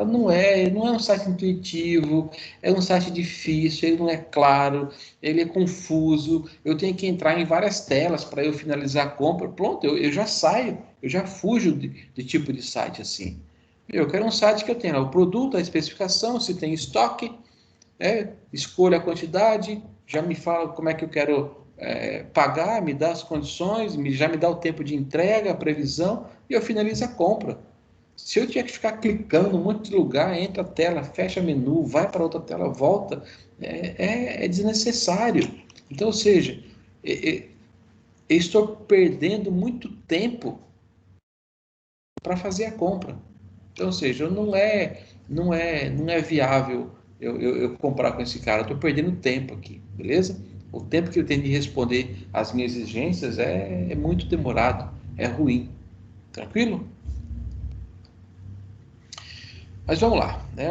[SPEAKER 1] não é um site intuitivo, é um site difícil, ele não é claro, ele é confuso. Eu tenho que entrar em várias telas para eu finalizar a compra. Pronto, eu já saio, eu já fujo de tipo de site assim. Eu quero um site que eu tenha o produto, a especificação, se tem estoque, escolha a quantidade, já me fala como é que eu quero pagar, me dá as condições, já me dá o tempo de entrega, a previsão, e eu finalizo a compra. Se eu tiver que ficar clicando em um monte de lugar, entra a tela, fecha menu, vai para outra tela, volta, é desnecessário. Então, ou seja, eu estou perdendo muito tempo para fazer a compra. Então, ou seja, não é viável eu comprar com esse cara. Eu estou perdendo tempo aqui, beleza? O tempo que eu tenho de responder às minhas exigências é muito demorado, é ruim. Tranquilo? Mas vamos lá, né?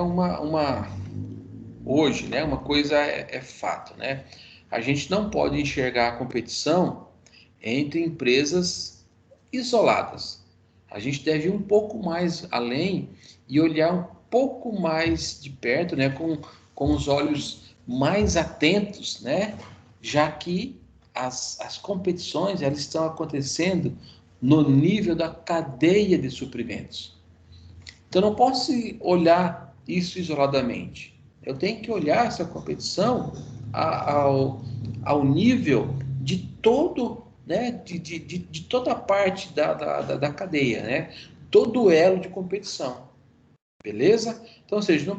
[SPEAKER 1] Hoje, né? Uma coisa é fato, né? A gente não pode enxergar a competição entre empresas isoladas. A gente deve ir um pouco mais além e olhar um pouco mais de perto, né? Com os olhos mais atentos, né? Já que as competições elas estão acontecendo no nível da cadeia de suprimentos. Então, eu não posso olhar isso isoladamente. Eu tenho que olhar essa competição ao nível de todo, né, de toda a parte da cadeia, né? Todo elo de competição. Beleza? Então, ou seja,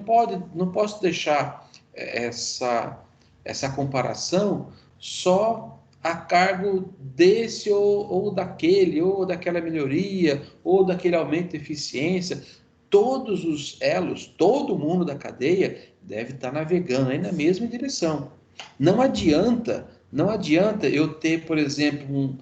[SPEAKER 1] não posso deixar essa comparação só a cargo desse ou daquele, ou daquela melhoria, ou daquele aumento de eficiência. Todos os elos, todo mundo da cadeia deve estar navegando aí na mesma direção. Não adianta eu ter, por exemplo,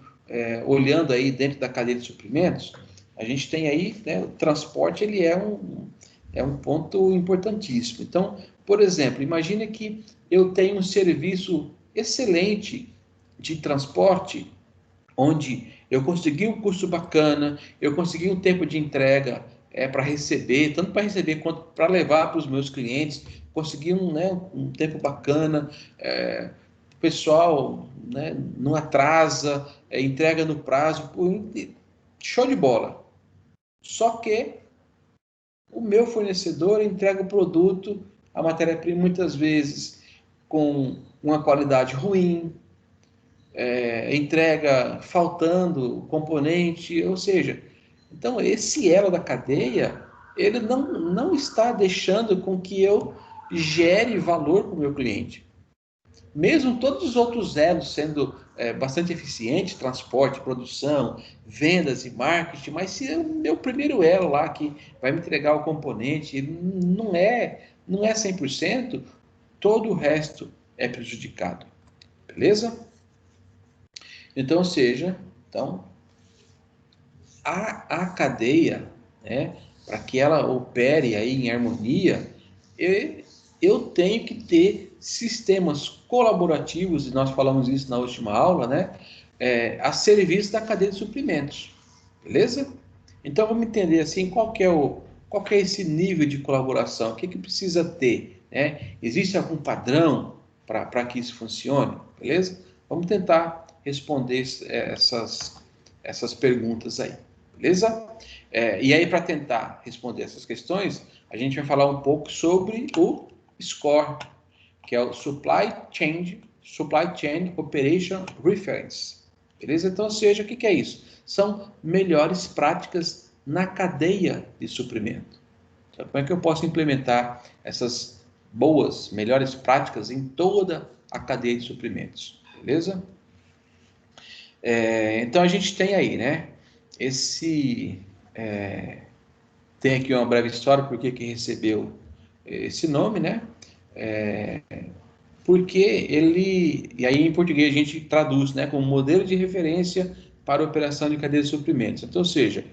[SPEAKER 1] olhando aí dentro da cadeia de suprimentos, a gente tem aí, né, o transporte, ele é um ponto importantíssimo. Então, por exemplo, imagine que eu tenho um serviço excelente de transporte, onde eu consegui um custo bacana, eu consegui um tempo de entrega para receber, tanto para receber quanto para levar para os meus clientes, consegui um tempo bacana, o pessoal, né, não atrasa, entrega no prazo, show de bola. Só que o meu fornecedor entrega o produto, a matéria-prima, muitas vezes com uma qualidade ruim, entrega faltando componente, ou seja, então esse elo da cadeia, ele não está deixando com que eu gere valor para o meu cliente. Mesmo todos os outros elos sendo bastante eficientes, transporte, produção, vendas e marketing, mas se o meu primeiro elo lá que vai me entregar o componente ele não é 100%, todo o resto é prejudicado. Beleza? Então, a cadeia, né, para que ela opere aí em harmonia, eu tenho que ter sistemas colaborativos, e nós falamos isso na última aula, né, a serviço da cadeia de suprimentos, beleza? Então, vamos entender assim, qual que é esse nível de colaboração, o que precisa ter, né? Existe algum padrão para que isso funcione, beleza? Vamos tentar responder essas perguntas aí, beleza? E aí, para tentar responder essas questões, a gente vai falar um pouco sobre o SCORE, que é o Supply Chain Operation Reference, beleza? Então, ou seja, o que é isso? São melhores práticas na cadeia de suprimento. Então, como é que eu posso implementar essas melhores práticas em toda a cadeia de suprimentos, beleza? Então, a gente tem aí, né, tem aqui uma breve história por que recebeu esse nome, né? Porque ele, e aí em português a gente traduz, né, como modelo de referência para a operação de cadeia de suprimentos. Então, ou seja,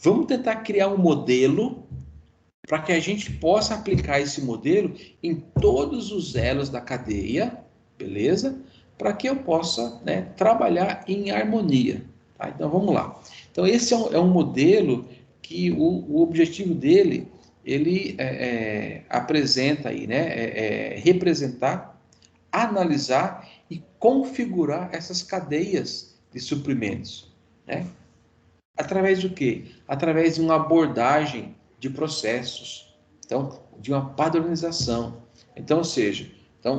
[SPEAKER 1] vamos tentar criar um modelo para que a gente possa aplicar esse modelo em todos os elos da cadeia, beleza? Para que eu possa, né, trabalhar em harmonia. Tá? Então, vamos lá. Então, esse é um modelo que o objetivo dele, ele apresenta aí, né, representar, analisar e configurar essas cadeias de suprimentos, né? Através do quê? Através de uma abordagem de processos, então, de uma padronização. Então, ou seja,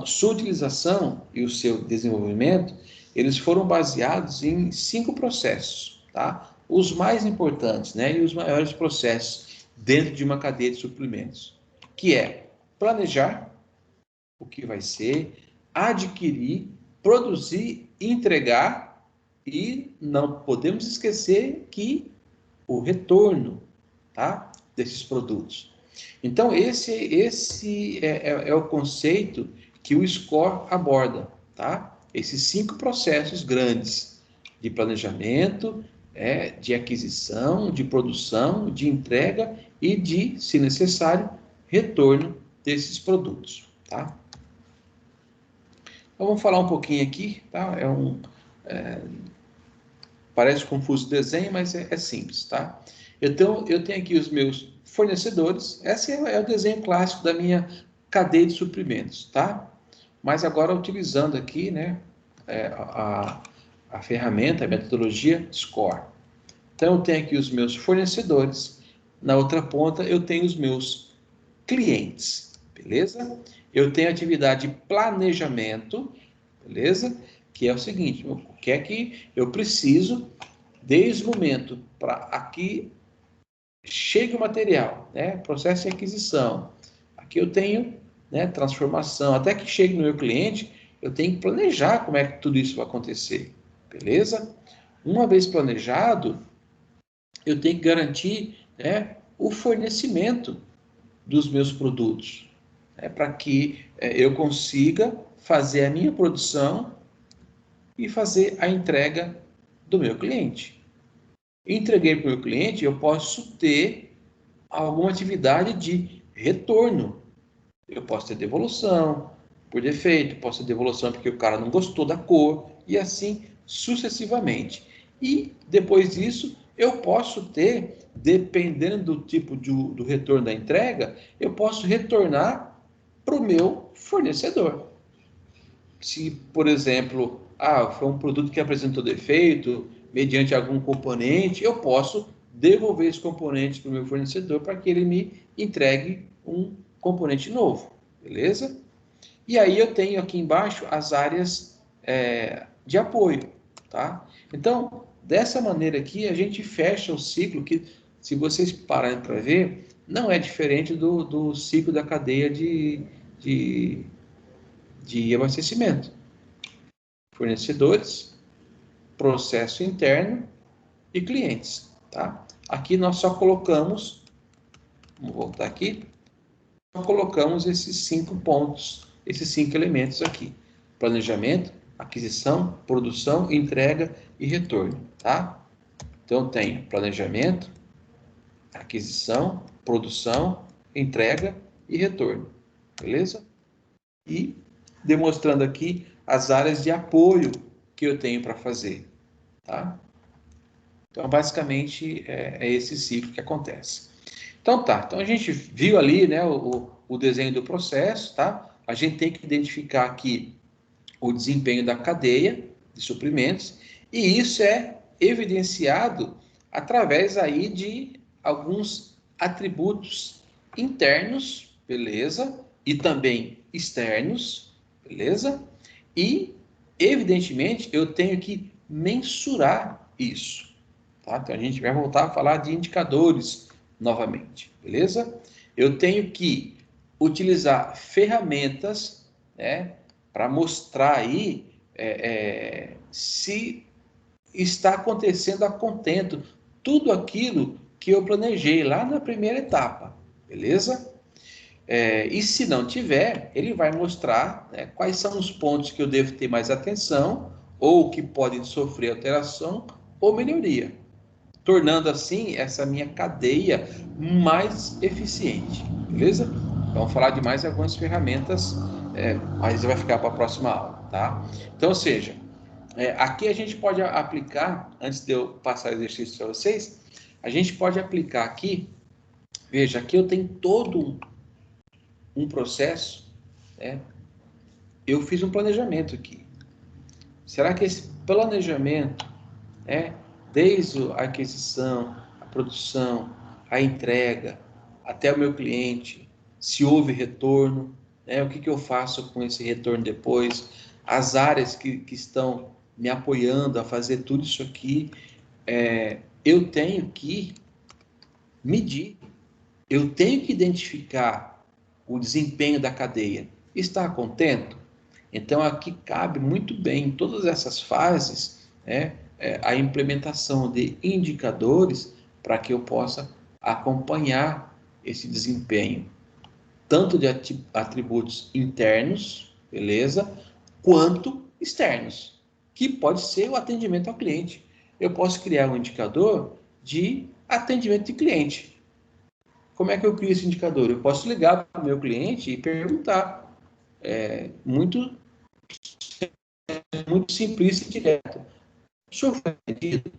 [SPEAKER 1] sua utilização e o seu desenvolvimento, eles foram baseados em 5 processos, tá? Os mais importantes, né, e os maiores processos dentro de uma cadeia de suprimentos, que é planejar o que vai ser, adquirir, produzir, entregar, e não podemos esquecer que o retorno, tá, desses produtos. Então, esse é o conceito que o SCORE aborda, tá? Esses 5 processos grandes de planejamento, de aquisição, de produção, de entrega e de, se necessário, retorno desses produtos, tá? Então, vamos falar um pouquinho aqui, tá? Parece confuso o desenho, mas é simples, tá? Então, eu tenho aqui os meus fornecedores. Esse é o desenho clássico da minha cadeia de suprimentos, tá? Mas agora utilizando aqui, né, a ferramenta, a metodologia SCORE. Então, eu tenho aqui os meus fornecedores. Na outra ponta, eu tenho os meus clientes, beleza? Eu tenho atividade de planejamento, beleza? Que é o seguinte, o que é que eu preciso desde o momento para aqui chegue o material, né? Processo de aquisição. Aqui eu tenho, né, transformação, até que chegue no meu cliente, eu tenho que planejar como é que tudo isso vai acontecer, beleza? Uma vez planejado, eu tenho que garantir, né, o fornecimento dos meus produtos, para que eu consiga fazer a minha produção e fazer a entrega do meu cliente. Entreguei para o meu cliente, eu posso ter alguma atividade de retorno. Eu posso ter devolução por defeito, posso ter devolução porque o cara não gostou da cor, e assim sucessivamente. E depois disso, eu posso ter, dependendo do tipo do retorno da entrega, eu posso retornar para o meu fornecedor. Se, por exemplo, foi um produto que apresentou defeito, mediante algum componente, eu posso devolver esse componente para o meu fornecedor para que ele me entregue um componente novo, beleza? E aí eu tenho aqui embaixo as áreas de apoio, tá? Então, dessa maneira aqui, a gente fecha o ciclo que, se vocês pararem para ver, não é diferente do ciclo da cadeia de abastecimento. Fornecedores, processo interno e clientes, tá? Aqui nós só colocamos, vamos voltar aqui, só colocamos esses 5 pontos, esses 5 elementos aqui: planejamento, aquisição, produção, entrega e retorno, tá? Então tem planejamento, aquisição, produção, entrega e retorno, beleza? E demonstrando aqui as áreas de apoio que eu tenho para fazer, tá? Então, basicamente, é esse ciclo que acontece. Então, tá. Então, a gente viu ali, né, o desenho do processo, tá? A gente tem que identificar aqui o desempenho da cadeia de suprimentos, e isso é evidenciado através aí de alguns atributos internos, beleza? E também externos, beleza? E, evidentemente, eu tenho que mensurar isso, tá? Então, a gente vai voltar a falar de indicadores novamente, beleza? Eu tenho que utilizar ferramentas, né, para mostrar aí se está acontecendo a contento tudo aquilo que eu planejei lá na primeira etapa, beleza? E se não tiver, ele vai mostrar, né, quais são os pontos que eu devo ter mais atenção ou que podem sofrer alteração ou melhoria, tornando assim essa minha cadeia mais eficiente, beleza? Vamos falar de mais algumas ferramentas, mas vai ficar para a próxima aula, tá? Então, ou seja, aqui a gente pode aplicar, antes de eu passar o exercício para vocês, a gente pode aplicar aqui, veja, aqui eu tenho todo um processo, né? Eu fiz um planejamento aqui. Será que esse planejamento, desde a aquisição, a produção, a entrega, até o meu cliente, se houve retorno, o que eu faço com esse retorno depois, as áreas que estão me apoiando a fazer tudo isso aqui, eu tenho que medir, eu tenho que identificar o desempenho da cadeia. Está contento? Então, aqui cabe muito bem, em todas essas fases, a implementação de indicadores para que eu possa acompanhar esse desempenho, tanto de atributos internos, beleza, quanto externos, que pode ser o atendimento ao cliente. Eu posso criar um indicador de atendimento de cliente. Como é que eu crio esse indicador? Eu posso ligar para o meu cliente e perguntar. Muito simplista e direto. O senhor foi atendido?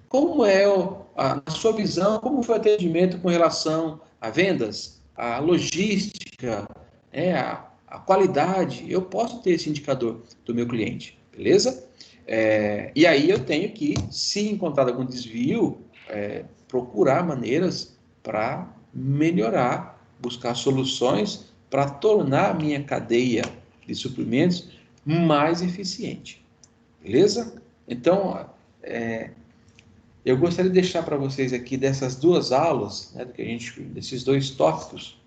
[SPEAKER 1] Como é, na sua visão, como foi o atendimento com relação a vendas, a logística, a qualidade? Eu posso ter esse indicador do meu cliente, beleza? E aí eu tenho que, se encontrar algum desvio, procurar maneiras para melhorar, buscar soluções para tornar a minha cadeia de suprimentos mais eficiente, beleza? Então, eu gostaria de deixar para vocês aqui dessas duas aulas, desses dois tópicos,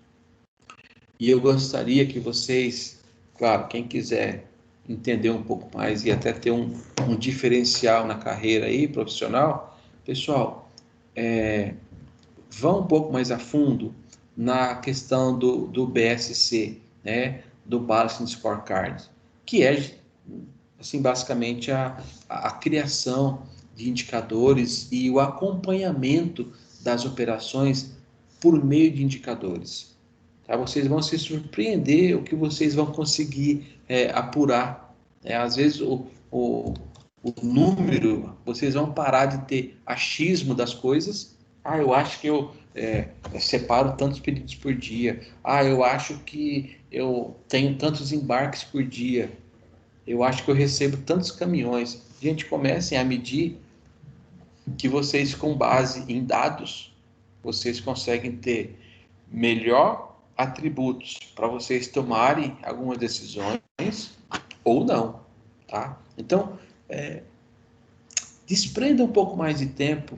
[SPEAKER 1] e eu gostaria que vocês, claro, quem quiser entender um pouco mais e até ter um diferencial na carreira aí, profissional, pessoal, vão um pouco mais a fundo na questão do BSC, né, do Balancing Scorecard, que é, assim, basicamente a criação de indicadores e o acompanhamento das operações por meio de indicadores. Tá? Vocês vão se surpreender o que vocês vão conseguir apurar. Às vezes o número, vocês vão parar de ter achismo das coisas. Eu acho que eu separo tantos pedidos por dia. Eu acho que eu tenho tantos embarques por dia. Eu acho que eu recebo tantos caminhões. Gente, comecem a medir que vocês, com base em dados, vocês conseguem ter melhor atributos para vocês tomarem algumas decisões ou não, tá? Então, desprenda um pouco mais de tempo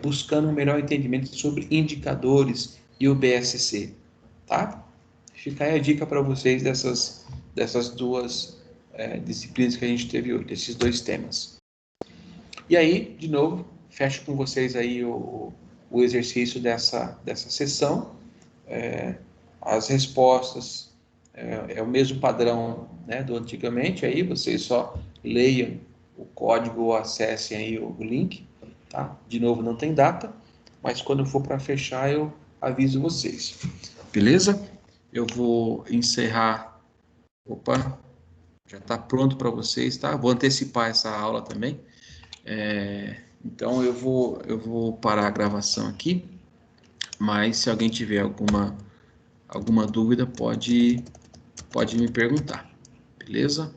[SPEAKER 1] buscando um melhor entendimento sobre indicadores e o BSC, tá? Fica aí a dica para vocês dessas duas disciplinas que a gente teve hoje, desses dois temas. E aí, de novo, fecho com vocês aí o exercício dessa sessão. As respostas é o mesmo padrão, né, do antigamente, aí vocês só leiam o código ou acessem aí o link, tá? De novo, não tem data, mas quando for para fechar eu aviso vocês. Beleza? Eu vou encerrar. Opa, já está pronto para vocês, tá? Vou antecipar essa aula também. Então eu vou parar a gravação aqui, mas se alguém tiver alguma dúvida pode me perguntar, beleza?